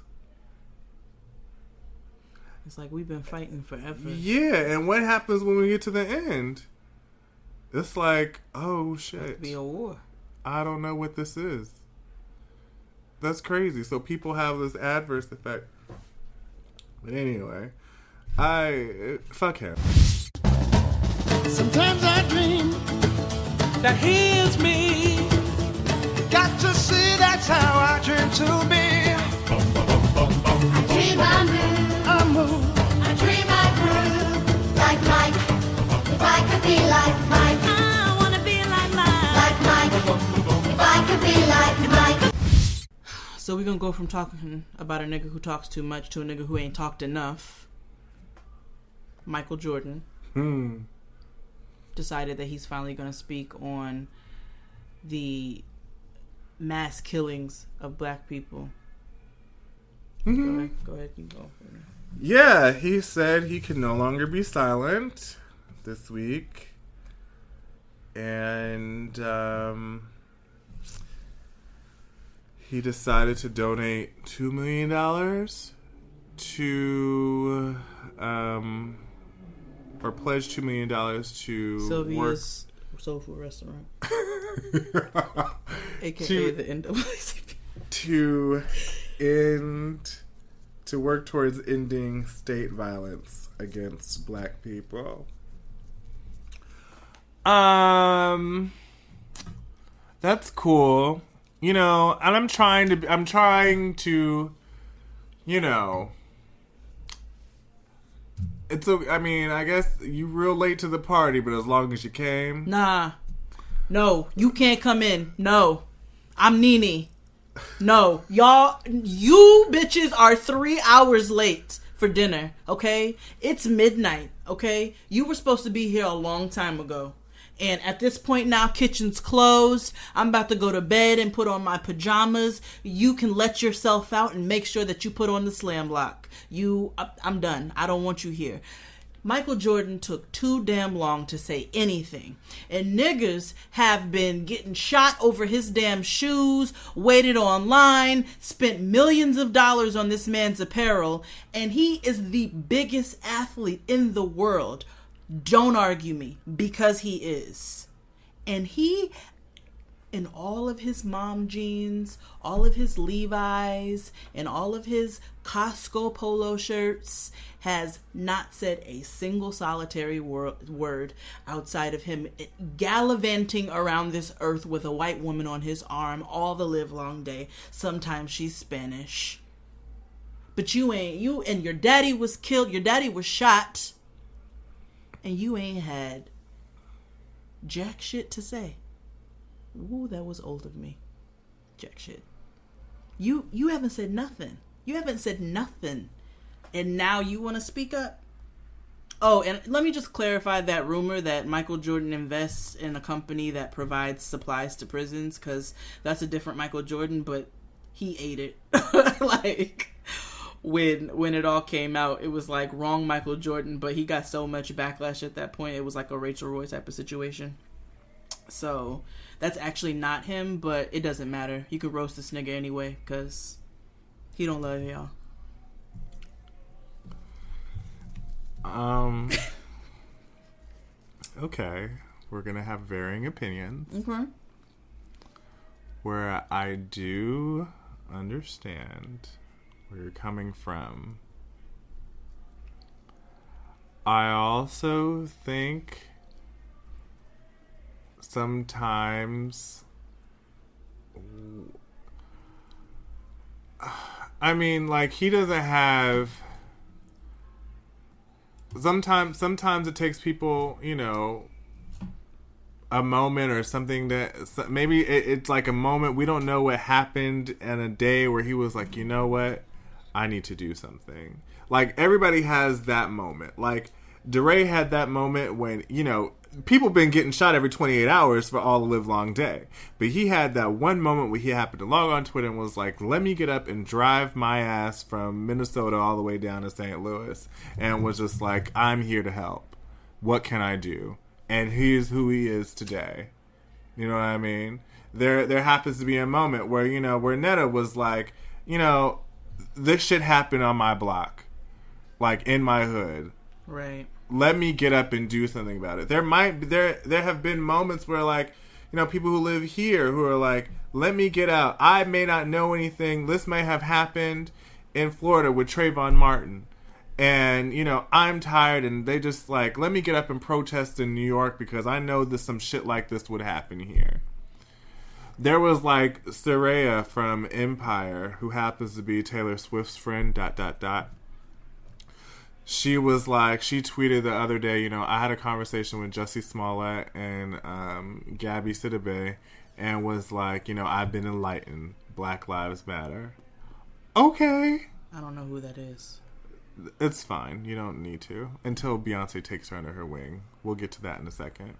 It's like we've been fighting forever. Yeah, and what happens when we get to the end? It's like, oh shit. It could be a war. I don't know what this is. That's crazy. So people have this adverse effect. But anyway, fuck him. Sometimes I dream that he is me. Got to see that's how I dream to be. I dream I move. I move. I dream I groove. Like Mike. If I could be like Mike. I wanna be like Mike. Like Mike. If I could be like Mike. So we're gonna go from talking about a nigga who talks too much to a nigga who ain't talked enough. Michael Jordan decided that he's finally gonna speak on the mass killings of black people. Mm-hmm. Go ahead, you go. Yeah, he said he can no longer be silent this week. And he decided to donate $2 million to, or pledge $2 million to Sylvia's Soul Food Restaurant, aka the NAACP, to work towards ending state violence against black people. That's cool. You know, and I'm trying to, you know, it's I mean, I guess you real late to the party, but as long as you came. Nah. No, you can't come in. No. I'm Nene. No. Y'all, you bitches are 3 hours late for dinner, okay? It's midnight, okay? You were supposed to be here a long time ago. And at this point now, kitchen's closed. I'm about to go to bed and put on my pajamas. You can let yourself out and make sure that you put on the slam lock. I'm done. I don't want you here. Michael Jordan took too damn long to say anything. And niggas have been getting shot over his damn shoes, waited online, spent millions of dollars on this man's apparel, and he is the biggest athlete in the world. Don't argue me, because he is. And he, in all of his mom jeans, all of his Levi's, and all of his Costco polo shirts, has not said a single solitary word outside of him gallivanting around this earth with a white woman on his arm all the live long day. Sometimes she's Spanish. But you and your daddy was killed, your daddy was shot, and you ain't had jack shit to say. Ooh, that was old of me. Jack shit. You haven't said nothing. You haven't said nothing. And now you want to speak up? Oh, and let me just clarify that rumor that Michael Jordan invests in a company that provides supplies to prisons, because that's a different Michael Jordan, but he ate it. Like, when it all came out, it was like wrong Michael Jordan, but he got so much backlash at that point. It was like a Rachel Roy type of situation. So that's actually not him, but it doesn't matter. You could roast this nigga anyway, because he don't love y'all. Okay, we're gonna have varying opinions. Okay. Where I do understand where you're coming from, I also think sometimes, I mean, like, he doesn't have, sometimes it takes people, you know, a moment or something that maybe it's like a moment, we don't know what happened in a day where he was like, you know what, I need to do something. Like, everybody has that moment. Like, DeRay had that moment when, you know, people been getting shot every 28 hours for all the live long day. But he had that one moment where he happened to log on Twitter and was like, let me get up and drive my ass from Minnesota all the way down to St. Louis. And was just like, I'm here to help. What can I do? And here's who he is today. You know what I mean? There happens to be a moment where, you know, where Netta was like, you know, this shit happened on my block. Like, in my hood. Right. Let me get up and do something about it. There have been moments where, like, you know, people who live here who are like, let me get out. I may not know anything. This may have happened in Florida with Trayvon Martin. And, you know, I'm tired, and they just like, let me get up and protest in New York because I know that some shit like this would happen here. There was, like, Saraya from Empire, who happens to be Taylor Swift's friend, ... She was like, she tweeted the other day, you know, I had a conversation with Jussie Smollett and Gabby Sidibe, and was like, you know, I've been enlightened. Black Lives Matter. Okay. I don't know who that is. It's fine. You don't need to. Until Beyonce takes her under her wing. We'll get to that in a second.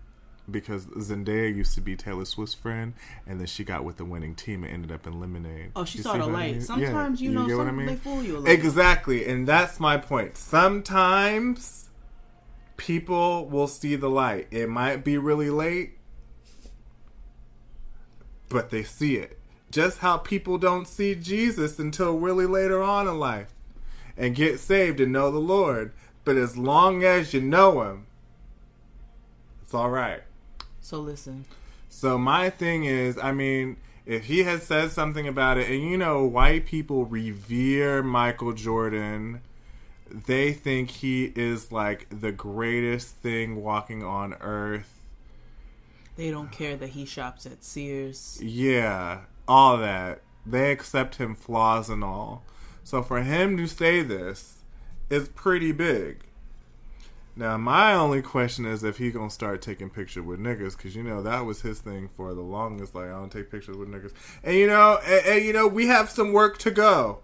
Because Zendaya used to be Taylor Swift's friend, and then she got with the winning team and ended up in Lemonade. Oh, she saw the light. Sometimes, you know, they fool you a little. Exactly, and that's my point. Sometimes people will see the light. It might be really late, but they see it. Just how people don't see Jesus until really later on in life and get saved and know the Lord. But as long as you know Him, it's all right. So listen. So my thing is, I mean, if he had said something about it, and you know, white people revere Michael Jordan. They think he is like the greatest thing walking on earth. They don't care that he shops at Sears. Yeah, all that. They accept him flaws and all. So for him to say this is pretty big. Now, my only question is if he gonna start taking pictures with niggas, because, you know, that was his thing for the longest. Like, I don't take pictures with niggas. And, you know, we have some work to go.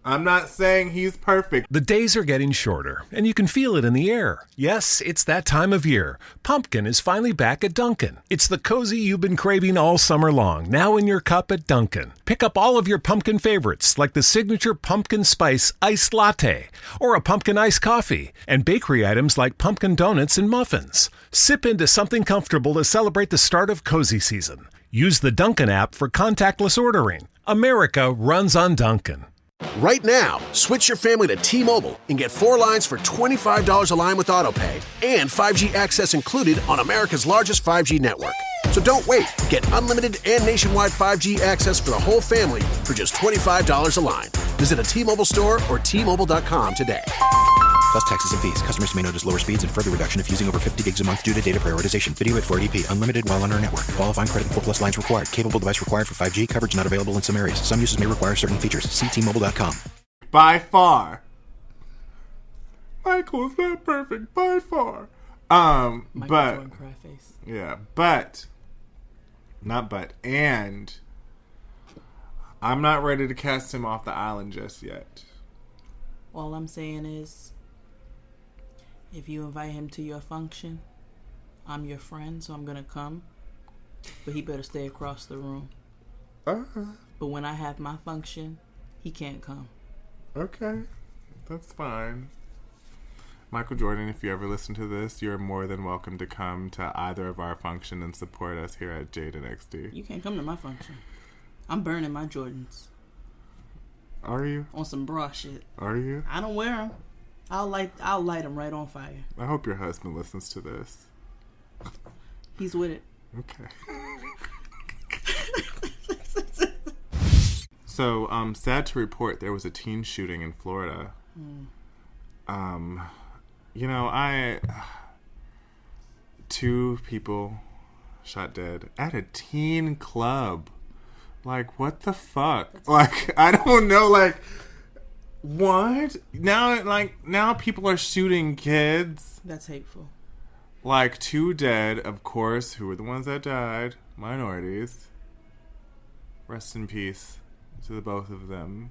I'm not saying he's perfect. The days are getting shorter, and you can feel it in the air. Yes, it's that time of year. Pumpkin is finally back at Dunkin'. It's the cozy you've been craving all summer long, now in your cup at Dunkin'. Pick up all of your pumpkin favorites, like the signature pumpkin spice iced latte, or a pumpkin iced coffee, and bakery items like pumpkin donuts and muffins. Sip into something comfortable to celebrate the start of cozy season. Use the Dunkin' app for contactless ordering. America runs on Dunkin'. Right now, switch your family to T-Mobile and get 4 lines for $25 a line with AutoPay and 5G access included on America's largest 5G network. So don't wait. Get unlimited and nationwide 5G access for the whole family for just $25 a line. Visit a T-Mobile store or T-Mobile.com today. Plus taxes and fees. Customers may notice lower speeds and further reduction if using over 50 gigs a month due to data prioritization. Video at 480p. Unlimited while on our network. Qualifying credit and 4+ lines required. Capable device required for 5G. Coverage not available in some areas. Some uses may require certain features. See T-Mobile.com. By far. Michael's not perfect. By far. But cry face. Yeah, but not but and I'm not ready to cast him off the island just yet. All I'm saying is, if you invite him to your function, I'm your friend, so I'm gonna come. But he better stay across the room. But when I have my function, he can't come. Okay, that's fine. Michael Jordan, if you ever listen to this, you're more than welcome to come to either of our function and support us here at Jade and XD. You can't come to my function. I'm burning my Jordans. Are you? On some bra shit. Are you? I don't wear them. I'll light them right on fire. I hope your husband listens to this. He's with it. Okay. So, sad to report, there was a teen shooting in Florida. You know, 2 people shot dead at a teen club. Like, what the fuck? Like, I don't know, like, what? Now people are shooting kids. That's hateful. Like, 2 dead, of course. Who were the ones that died? Minorities. Rest in peace to the both of them.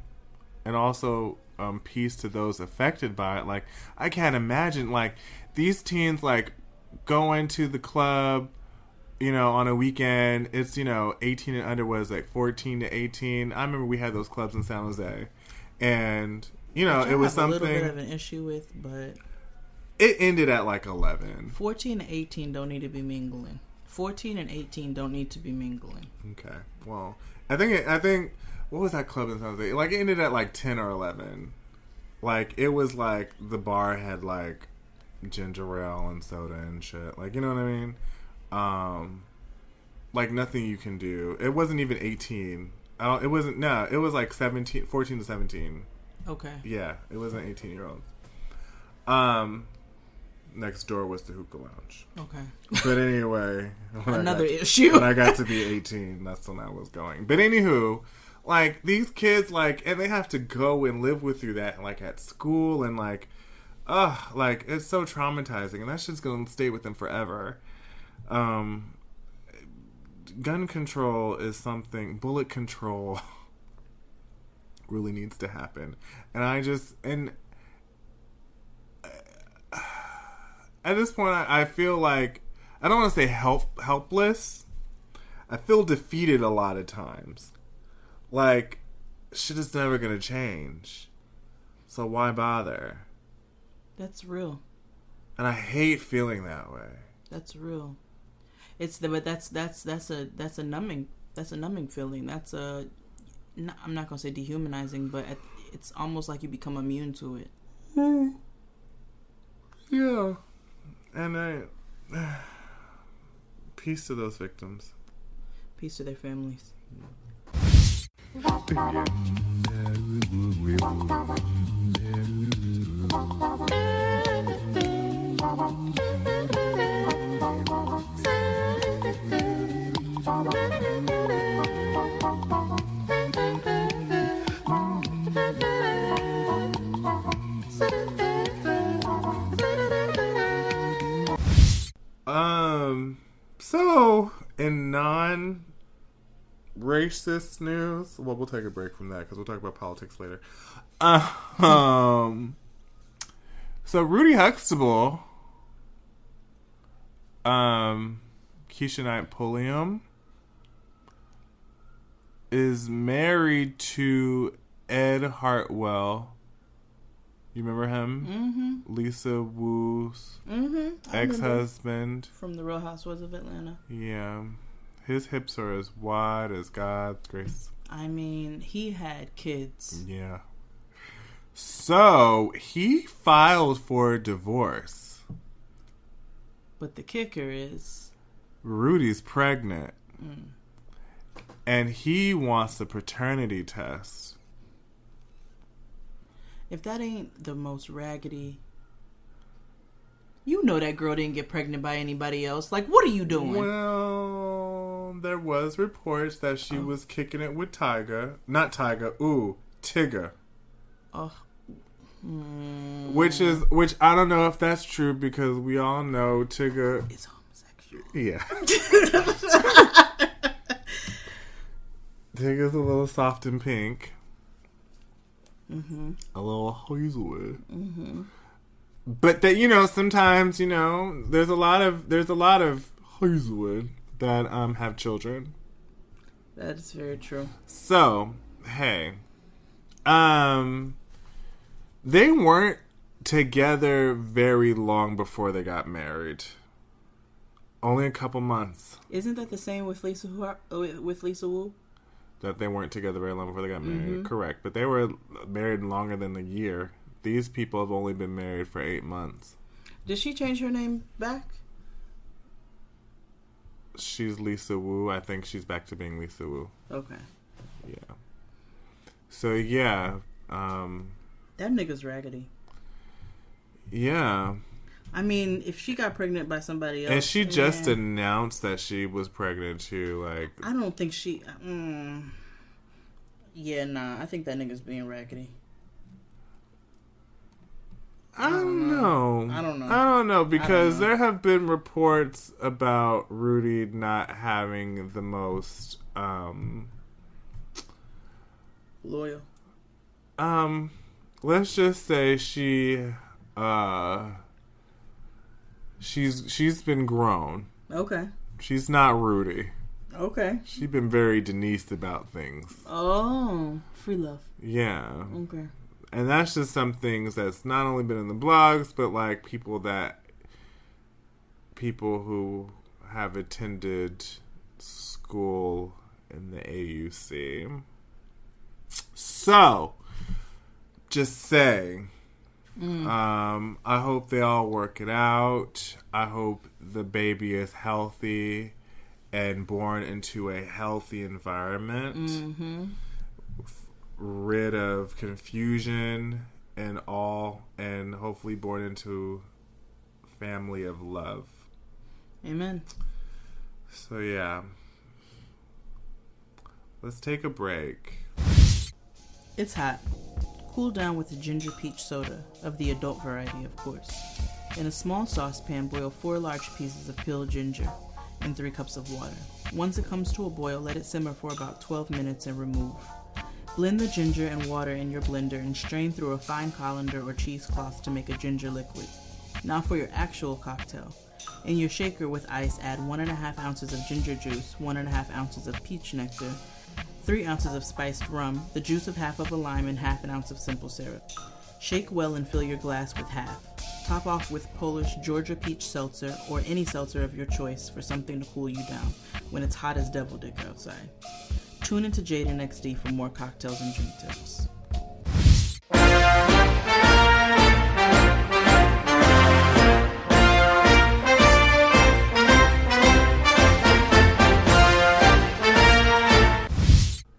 and also peace to those affected by it. Like, I can't imagine, like, these teens, like, going to the club, you know, on a weekend. It's, you know, 18 and under was like 14 to 18. I remember we had those clubs in San Jose, and you know, it was something. A little bit of an issue with, but it ended at like 11. 14 and 18 don't need to be mingling. 14 and 18 don't need to be mingling. Okay, well, I think what was that club in San Jose? Like, it ended at like 10 or 11. Like, it was like the bar had like ginger ale and soda and shit. Like, you know what I mean? Like, nothing you can do. It wasn't even 18. It wasn't. No, it was like 14 to 17. Okay. Yeah, it wasn't 18-year-olds. Next door was the hookah lounge. Okay. But anyway, another issue. When I got to be 18, that's when I was going. But anywho, like, these kids, like, and they have to go and live with you that, like, at school, and like, like, it's so traumatizing, and that's just gonna stay with them forever. Gun control is something. Bullet control really needs to happen, and at this point, I feel like, I don't want to say helpless. I feel defeated a lot of times. Like, shit is never going to change. So why bother? That's real. And I hate feeling that way. That's real. But that's a numbing feeling. I'm not going to say dehumanizing, but it's almost like you become immune to it. Yeah. And peace to those victims. Peace to their families. So, in non-racist news, well, we'll take a break from that because we'll talk about politics later. So Rudy Huxtable, Keisha Knight Pulliam, is married to Ed Hartwell. You remember him? Mm-hmm. Lisa Wu's ex-husband. From the Real Housewives of Atlanta. Yeah. His hips are as wide as God's grace. I mean, he had kids. Yeah. So, he filed for divorce. But the kicker is... Rudy's pregnant. And he wants a paternity test. If that ain't the most raggedy... You know that girl didn't get pregnant by anybody else. Like, what are you doing? Well, there was reports that she was kicking it with Tyga. Not Tyga. Tigger. Oh. Which I don't know if that's true because we all know Tigger is homosexual. Yeah. Tigger's a little soft and pink. A little Hazelwood. But that, you know, sometimes, you know, there's a lot of Hazelwood that have children. That is very true. So, hey, they weren't together very long before they got married. Only a couple months. Isn't that the same with Lisa Wu? That they weren't together very long before they got married. Correct. But they were married longer than a year. These people have only been married for 8 months. Did she change her name back? She's Lisa Wu. I think she's back to being Lisa Wu. Okay. Yeah. So, yeah. That nigga's raggedy. Yeah. I mean, if she got pregnant by somebody else... And she just announced that she was pregnant, too. Like, I don't think she... Yeah, nah. I think that nigga's being raggedy. I don't know because there have been reports about Rudy not having the most loyal. let's just say she's been grown. Okay. She's not Rudy. Okay. She's been very Denise about things. Oh, free love. Yeah. Okay. And that's just some things that's not only been in the blogs, but like people who have attended school in the AUC. So, just saying, I hope they all work it out. I hope the baby is healthy and born into a healthy environment, rid of confusion and hopefully born into a family of love. Amen. So yeah, let's take a break. It's hot. Cool down with a ginger peach soda, of the adult variety, of course. In a small saucepan, boil 4 large pieces of peeled ginger and 3 cups of water. Once it comes to a boil, let it simmer for about 12 minutes and remove. Blend the ginger and water in your blender and strain through a fine colander or cheesecloth to make a ginger liquid. Now for your actual cocktail. In your shaker with ice, add 1.5 ounces of ginger juice, 1.5 ounces of peach nectar, 3 ounces of spiced rum, the juice of half of a lime, and half an ounce of simple syrup. Shake well and fill your glass with half. Top off with Polish Georgia peach seltzer or any seltzer of your choice for something to cool you down when it's hot as devil dick outside. Tune into Jaden XD for more cocktails and drink tips.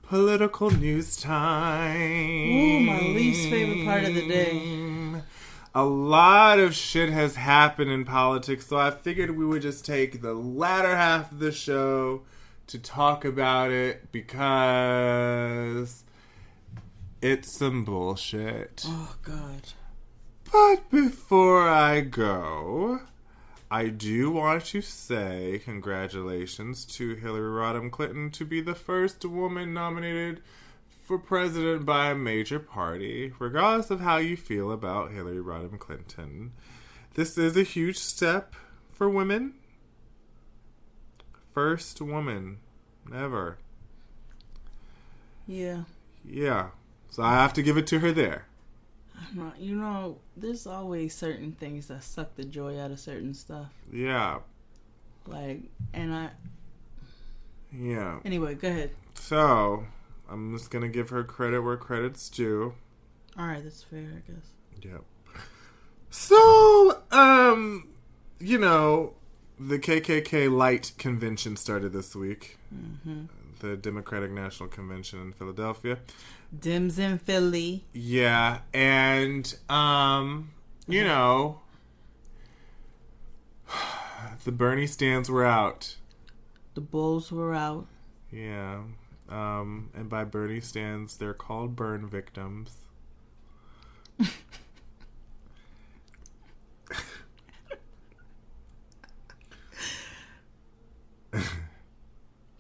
Political news time. Ooh, my least favorite part of the day. A lot of shit has happened in politics, so I figured we would just take the latter half of the show to talk about it because it's some bullshit. Oh, God. But before I go, I do want to say congratulations to Hillary Rodham Clinton to be the first woman nominated for president by a major party, regardless of how you feel about Hillary Rodham Clinton. This is a huge step for women. First woman ever. Yeah. Yeah. So I have to give it to her there. You know, there's always certain things that suck the joy out of certain stuff. Yeah. Yeah. Anyway, go ahead. So, I'm just gonna give her credit where credit's due. Alright, that's fair, I guess. Yep. So, you know, the KKK Light Convention started this week. Mm-hmm. The Democratic National Convention in Philadelphia. Dems in Philly. Yeah, and, you know, the Bernie stands were out. The Bulls were out. Yeah. And by Bernie stands, they're called burn victims.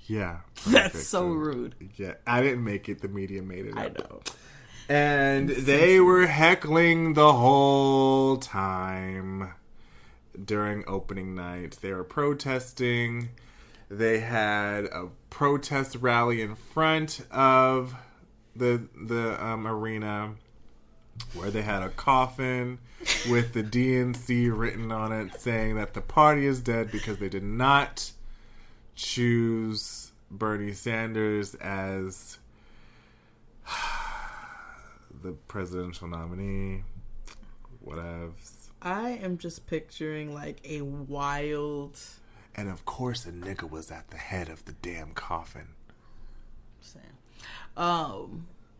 Yeah. That's so rude. Yeah, I didn't make it. The media made it. I know. And they were heckling the whole time during opening night. They were protesting. They had a protest rally in front of the arena where they had a coffin with the DNC written on it saying that the party is dead because they did not choose Bernie Sanders as the presidential nominee. Whatevs. I am just picturing like a wild... And of course a nigga was at the head of the damn coffin.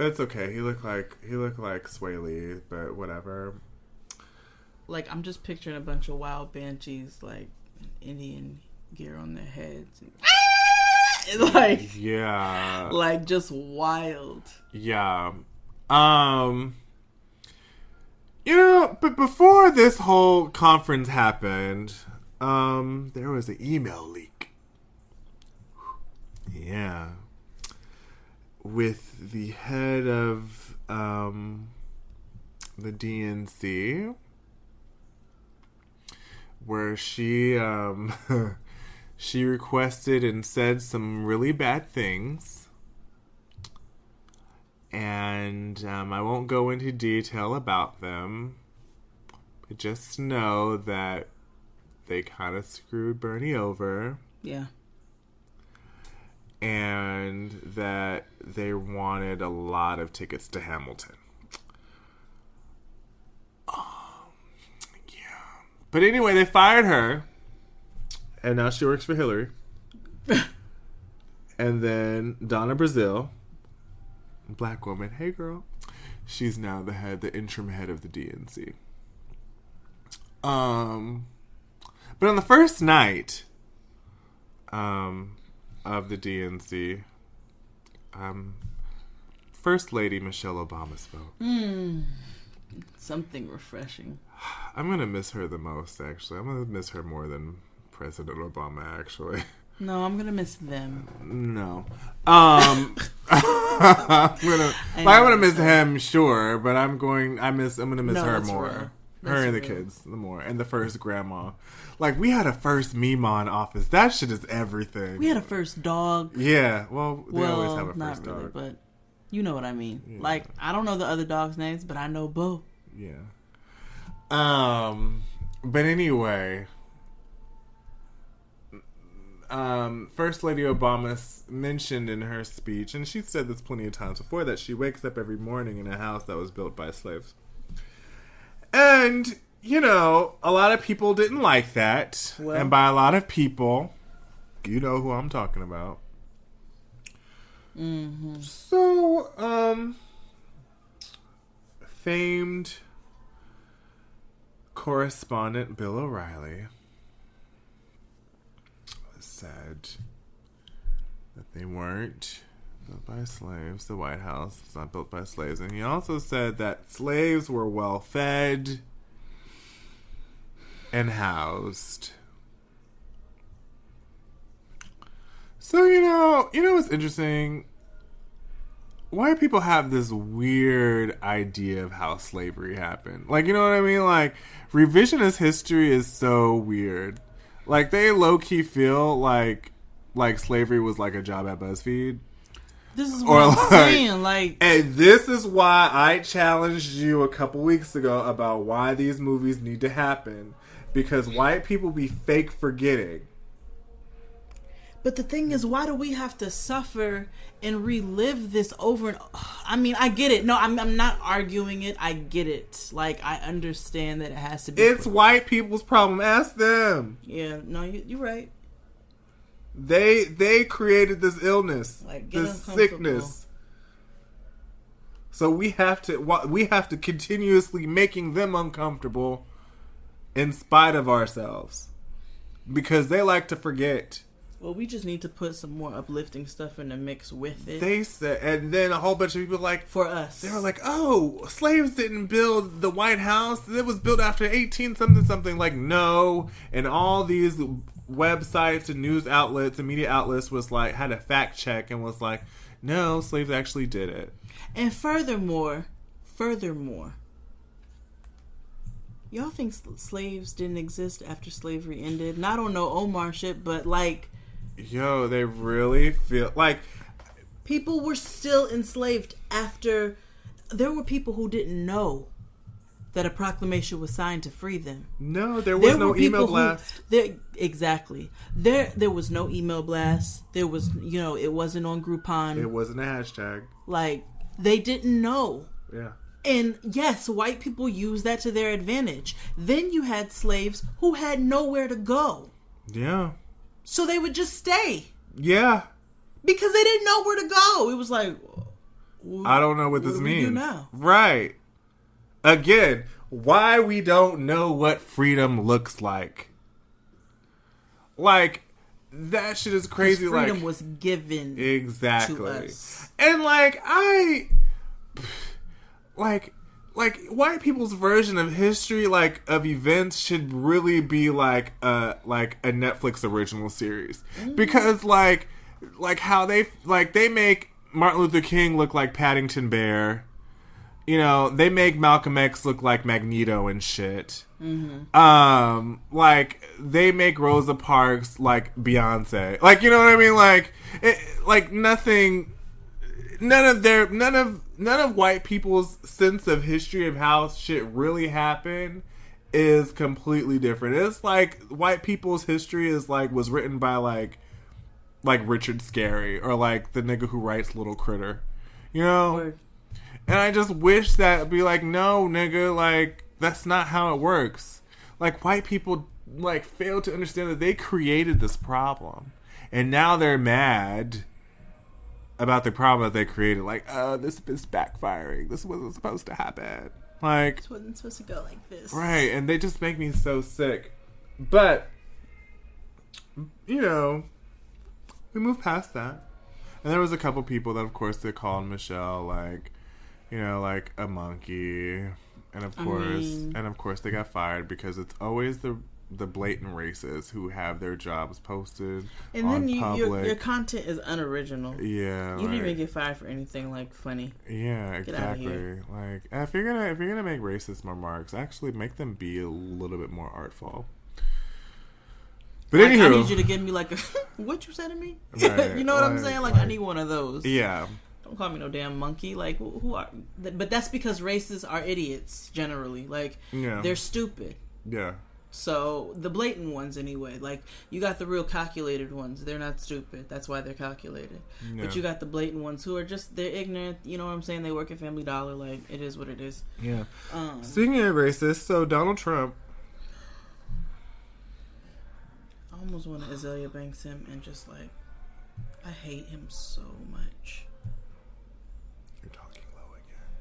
It's okay. He looked like Sway Lee, but whatever. Like, I'm just picturing a bunch of wild banshees, like, Indian gear on their heads. And, like, yeah. Like, just wild. Yeah. You know, but before this whole conference happened, there was an email leak. Yeah. With the head of the DNC, where she she requested and said some really bad things. And I won't go into detail about them, but just know that they kind of screwed Bernie over. Yeah. And that they wanted a lot of tickets to Hamilton. Yeah. But anyway, they fired her. And now she works for Hillary. And then Donna Brazile, black woman, hey girl, she's now the interim head of the DNC. But on the first night of the DNC, First Lady Michelle Obama spoke. Something refreshing. I'm gonna miss her the most, actually. I'm gonna miss her more than President Obama, actually. No, I'm gonna miss them. No. I'm gonna miss him, sure, but I'm gonna miss her more. Her and the kids, the more, and the first grandma. Like, we had a first Mimon office. That shit is everything. We had a first dog. Yeah, well, they always have a first dog. Not really, but you know what I mean. Yeah. Like, I don't know the other dogs' names, but I know Bo. Yeah. But anyway, First Lady Obama mentioned in her speech, and she said this plenty of times before, that she wakes up every morning in a house that was built by slaves. And, you know, a lot of people didn't like that. Well, and by a lot of people, you know who I'm talking about. Mm-hmm. So, famed correspondent Bill O'Reilly said that they weren't built by slaves. The White House is not built by slaves. And he also said that slaves were well fed and housed. So, you know what's interesting? White people have this weird idea of how slavery happened. Like, you know what I mean? Like, revisionist history is so weird. Like, they low-key feel like slavery was like a job at BuzzFeed. This is what I'm saying. Like, and this is why I challenged you a couple weeks ago about why these movies need to happen. Because white people be fake forgetting. But the thing is, why do we have to suffer and relive this over and I mean, I get it. No, I'm not arguing it. I get it. Like, I understand that it has to be. It's white people's problem. Ask them. Yeah, no, you're right. They created this illness, like, this sickness. So we have to continuously making them uncomfortable in spite of ourselves, because they like to forget. Well, we just need to put some more uplifting stuff in the mix with it. They said, and then a whole bunch of people like, for us, they were like, "Oh, slaves didn't build the White House; it was built after 18 something." Like, no, and all these websites and news outlets and media outlets was like, had a fact check and was like, no, slaves actually did it. And furthermore, y'all think slaves didn't exist after slavery ended? And I don't know Omar shit, but like, yo, they really feel like people were still enslaved after. There were people who didn't know that a proclamation was signed to free them. No, there was no email blast. Exactly. There was no email blast. There was, it wasn't on Groupon. It wasn't a hashtag. Like, they didn't know. Yeah. And yes, white people used that to their advantage. Then you had slaves who had nowhere to go. Yeah. So they would just stay. Yeah. Because they didn't know where to go. It was like, I don't know what this means. Do now? Right. Again, why we don't know what freedom looks like. Like, that shit is crazy. Freedom like, was given exactly to us. And like, white people's version of history, like, of events, should really be like a Netflix original series. Because like how they make Martin Luther King look like Paddington Bear. you know, they make Malcolm X look like Magneto and shit. Mm-hmm. Like, they make Rosa Parks like Beyonce. Like, you know what I mean? Like nothing. None of white people's sense of history of how shit really happened is completely different. It's like white people's history is like was written by like Richard Scarry or like the nigga who writes Little Critter, you know. Word. And I just wish that it'd be like, no, nigga, like that's not how it works. Like white people like fail to understand that they created this problem, and now they're mad about the problem that they created. Like, this is backfiring. This wasn't supposed to happen. Like, this wasn't supposed to go like this. Right, and they just make me so sick. But, you know, we moved past that. And there was a couple people that, of course, they called Michelle, like, you know, like a monkey. And of course, they got fired because it's always the blatant racists who have their jobs posted and on then public. Your content is unoriginal. Yeah, you didn't even get fired for anything like funny. Yeah, exactly. Like if you're gonna make racist remarks, actually make them be a little bit more artful. But like, anywho, I need you to give me like a what you said to me. Right, you know what I'm saying? Like I need one of those. Yeah. Don't call me no damn monkey. Like who are? But that's because racists are idiots generally. Like they're stupid. Yeah. So, the blatant ones anyway. Like, you got the real calculated ones. They're not stupid. That's why they're calculated. Yeah. But you got the blatant ones who are just, they're ignorant. You know what I'm saying? They work at Family Dollar. Like, it is what it is. Yeah. Speaking of racist, so Donald Trump. I almost want to Azalea Banks him and just like, I hate him so much.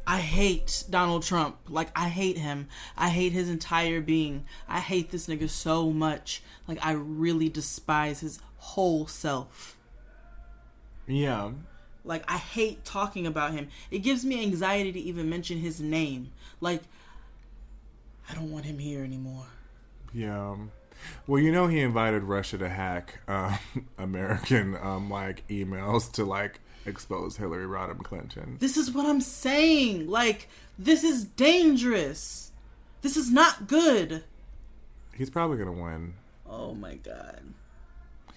I hate Donald Trump. Like, I hate him. I hate his entire being. I hate this nigga so much. Like, I really despise his whole self. Yeah. Like, I hate talking about him. It gives me anxiety to even mention his name. Like, I don't want him here anymore. Yeah. Well, you know he invited Russia to hack American, like, emails to, like, expose Hillary Rodham Clinton. This is what I'm saying. Like, this is dangerous. This is not good. He's probably gonna win. Oh my god.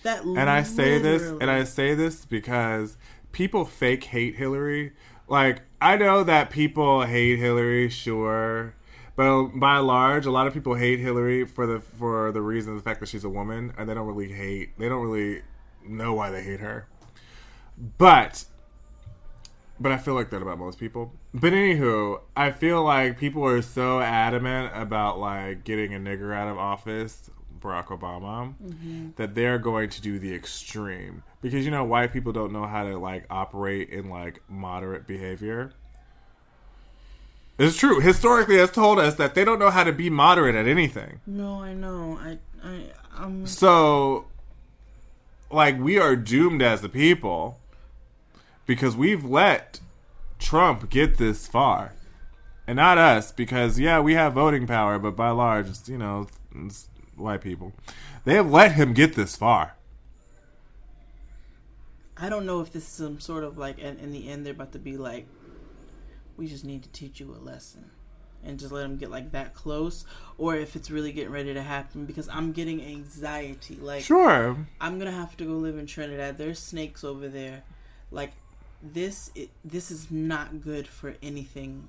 I say this because people fake hate Hillary. Like, I know that people hate Hillary, sure, but by and large, a lot of people hate Hillary for the reason, the fact that she's a woman, and they don't really know why they hate her. But I feel like that about most people. But anywho, I feel like people are so adamant about like getting a nigger out of office, Barack Obama, that they're going to do the extreme. Because, you know, white people don't know how to like operate in like moderate behavior. It's true. Historically, it's told us that they don't know how to be moderate at anything. No, I know. I'm So, like, we are doomed as a people. Because we've let Trump get this far. And not us, because, yeah, we have voting power, but by and large, it's, you know, it's white people. They have let him get this far. I don't know if this is some sort of, like, in the end, they're about to be like, we just need to teach you a lesson. And just let him get, like, that close. Or if it's really getting ready to happen. Because I'm getting anxiety. Like, sure. I'm going to have to go live in Trinidad. There's snakes over there. Like, this is not good for anything.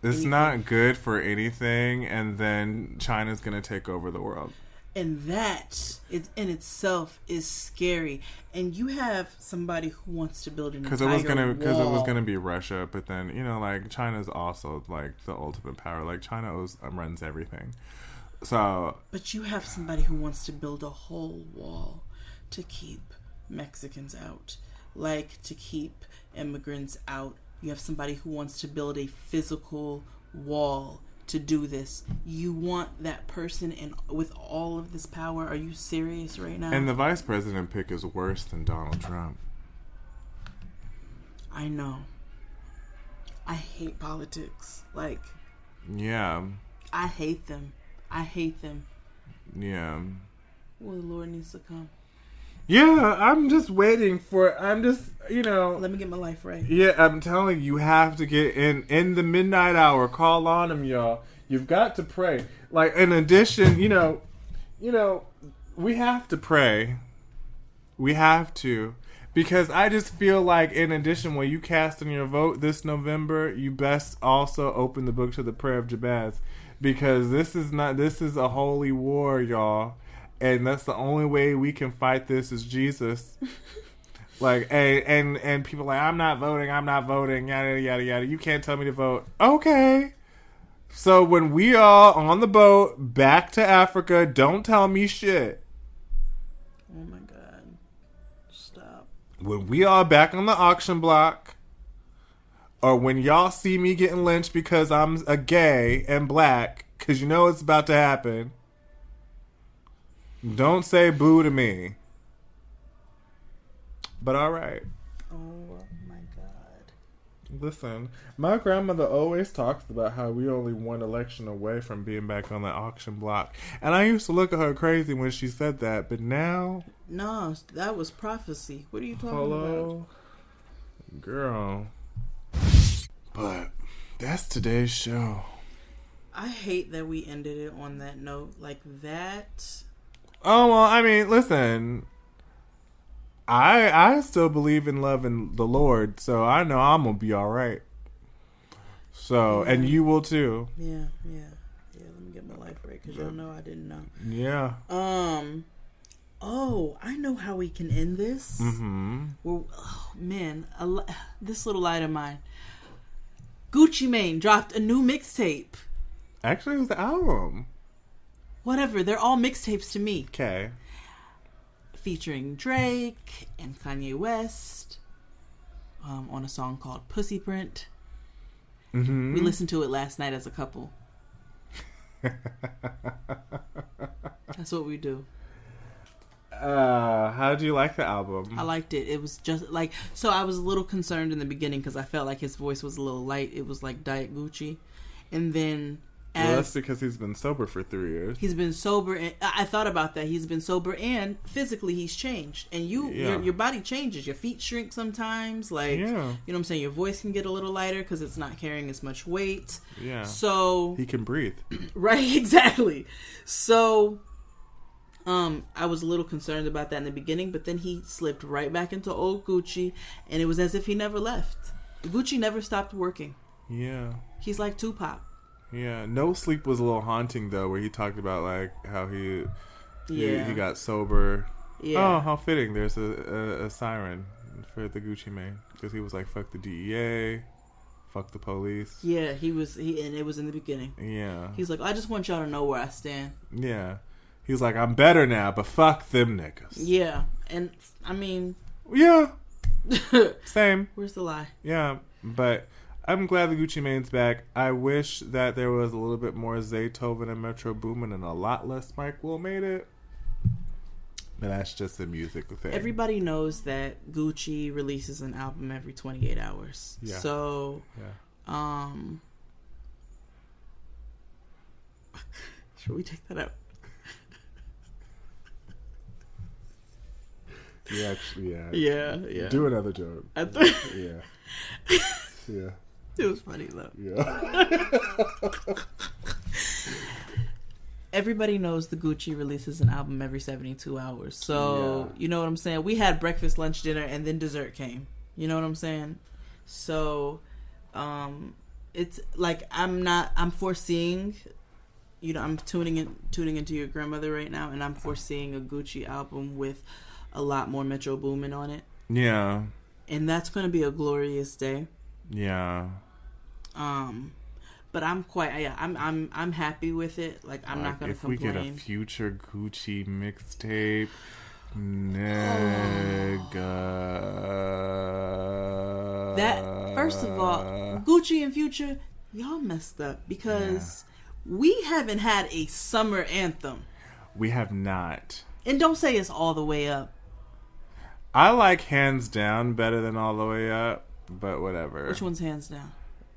It's not good for anything, and then China's going to take over the world. And that in itself is scary. And you have somebody who wants to build an entire wall. Because it was going to be Russia, but then, you know, like, China's also, like, the ultimate power. Like, China runs everything. So... But you have somebody who wants to build a whole wall to keep Mexicans out. Like, to keep immigrants out. You have somebody who wants to build a physical wall to do this. You want that person and with all of this power? Are you serious right now? And the vice president pick is worse than Donald Trump. I know. I hate politics. Like, yeah. I hate them. I hate them. Yeah. Well, the Lord needs to come. Yeah, I'm just waiting for. I'm just, Let me get my life right. Yeah, I'm telling you, have to get in the midnight hour. Call on him, y'all. You've got to pray. Like, in addition, we have to pray. We have to. Because I just feel like, in addition, when you cast in your vote this November, you best also open the book to the prayer of Jabez. Because this is a holy war, y'all. And that's the only way we can fight this is Jesus. Like, and people are like, I'm not voting, yada, yada, yada. You can't tell me to vote. Okay. So when we are on the boat back to Africa, don't tell me shit. Oh my God. Stop. When we are back on the auction block, or when y'all see me getting lynched because I'm a gay and black, because you know it's about to happen, don't say boo to me. But all right. Oh my God. Listen, my grandmother always talks about how we only one election away from being back on the auction block. And I used to look at her crazy when she said that, but now... No, that was prophecy. What are you talking Hello? about? Girl. But that's today's show. I hate that we ended it on that note. Like that... Oh, well, I mean, listen... I still believe in love and the Lord, so I know I'm gonna be all right. So, and you will too. Yeah. Let me get my life right, because y'all know I didn't know. Yeah. Oh, I know how we can end this. Mm-hmm. Well, oh man, this little light of mine. Gucci Mane dropped a new mixtape. Actually, it was the album. Whatever, they're all mixtapes to me. Okay. Featuring Drake and Kanye West on a song called Pussy Print. Mm-hmm. We listened to it last night as a couple. That's what we do. How do you like the album? I liked it. It was just like, so I was a little concerned in the beginning because I felt like his voice was a little light. It was like Diet Gucci. And then well, that's because he's been sober for 3 years. He's been sober, and I thought about that. He's been sober, and physically he's changed. And your body changes. Your feet shrink sometimes. Like, you know what I'm saying? Your voice can get a little lighter because it's not carrying as much weight. Yeah. So he can breathe. Right, exactly. So I was a little concerned about that in the beginning, but then he slipped right back into old Gucci, and it was as if he never left. Gucci never stopped working. Yeah. He's like Tupac. Yeah, No Sleep was a little haunting though, where he talked about like how he got sober. Yeah. Oh, how fitting! There's a siren for the Gucci Mane because he was like, "Fuck the DEA, fuck the police." Yeah, and it was in the beginning. Yeah, he's like, "I just want y'all to know where I stand." Yeah, he's like, "I'm better now, but fuck them niggas." Yeah, and I mean, yeah, same. Where's the lie? Yeah, but. I'm glad the Gucci Mane's back. I wish that there was a little bit more Zaytoven and Metro Boomin and a lot less Mike Will made it. But that's just a music thing. Everybody knows that Gucci releases an album every 28 hours. Yeah. So, should we take that out? Yeah. Yeah. Do another joke. Yeah. Yeah. It was funny though. Yeah. Everybody knows the Gucci releases an album every 72 hours. So, you know what I'm saying? We had breakfast, lunch, dinner, and then dessert came. You know what I'm saying? So, it's like I'm foreseeing, I'm tuning into your grandmother right now, and I'm foreseeing a Gucci album with a lot more Metro Boomin on it. Yeah. And that's going to be a glorious day. Yeah. But I'm I'm happy with it. Like I'm not gonna complain. If we get a future Gucci mixtape, nigga. That first of all, Gucci and Future, y'all messed up because we haven't had a summer anthem. We have not. And don't say it's All the Way Up. I like Hands Down better than All the Way Up. But whatever. Which one's Hands Down?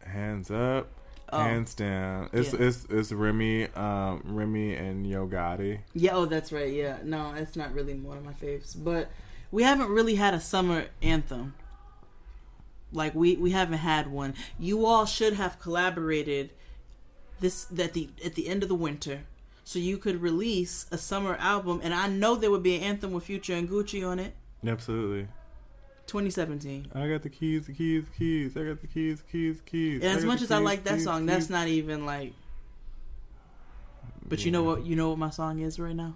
Hands Up. Hands down. It's Remy and Yo Gotti. Yeah, oh, that's right. Yeah, no, it's not really one of my faves, but we haven't really had a summer anthem. Like we haven't had one. You all should have collaborated at the end of the winter, so you could release a summer album, and I know there would be an anthem with Future and Gucci on it. Absolutely. 2017. I got the keys. I got the keys. And as much as I like that song, that's not even like. But you know what? You know what my song is right now.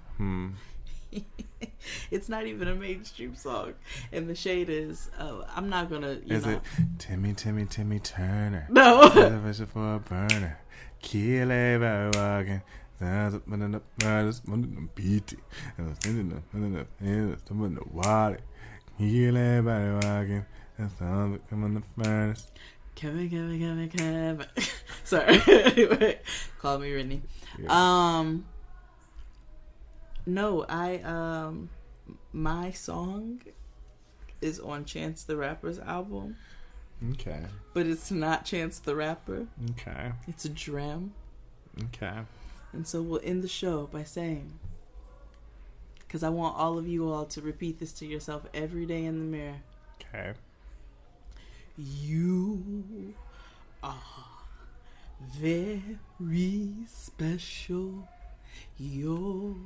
It's not even a mainstream song, and the shade is. I'm not gonna. Is it Timmy Turner? No. For a burner, kill everybody walking. Beat it. Heal everybody walking. That's all that come on the furnace. Kevin. Sorry. Anyway, call me Whitney. Yeah. No, my song is on Chance the Rapper's album. Okay. But it's not Chance the Rapper. Okay. It's a Dram. Okay. And so we'll end the show by saying, because I want all of you all to repeat this to yourself every day in the mirror. Okay. You are very special. You're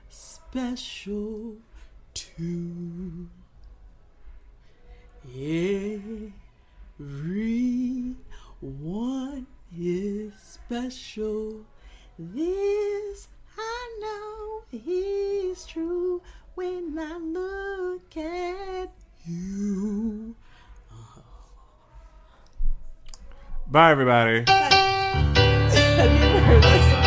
special too. Everyone is special. This I know is true when I look at you. Bye, everybody. Have you ever heard that song?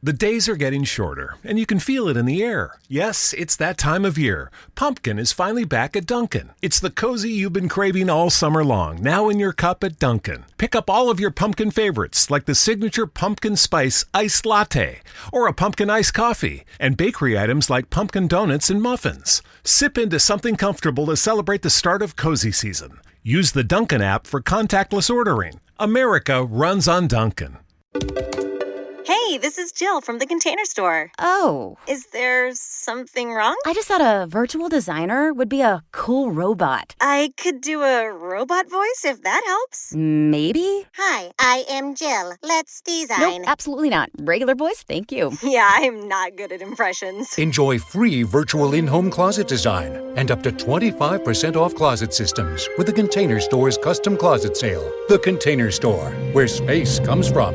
The days are getting shorter, and you can feel it in the air. Yes, it's that time of year. Pumpkin is finally back at Dunkin'. It's the cozy you've been craving all summer long, now in your cup at Dunkin'. Pick up all of your pumpkin favorites, like the signature pumpkin spice iced latte, or a pumpkin iced coffee, and bakery items like pumpkin donuts and muffins. Sip into something comfortable to celebrate the start of cozy season. Use the Dunkin' app for contactless ordering. America runs on Dunkin'. Hey, this is Jill from the Container Store. Oh. Is there something wrong? I just thought a virtual designer would be a cool robot. I could do a robot voice if that helps. Maybe? Hi, I am Jill. Let's design. Nope, absolutely not. Regular voice, thank you. Yeah, I'm not good at impressions. Enjoy free virtual in-home closet design and up to 25% off closet systems with the Container Store's custom closet sale. The Container Store, where space comes from.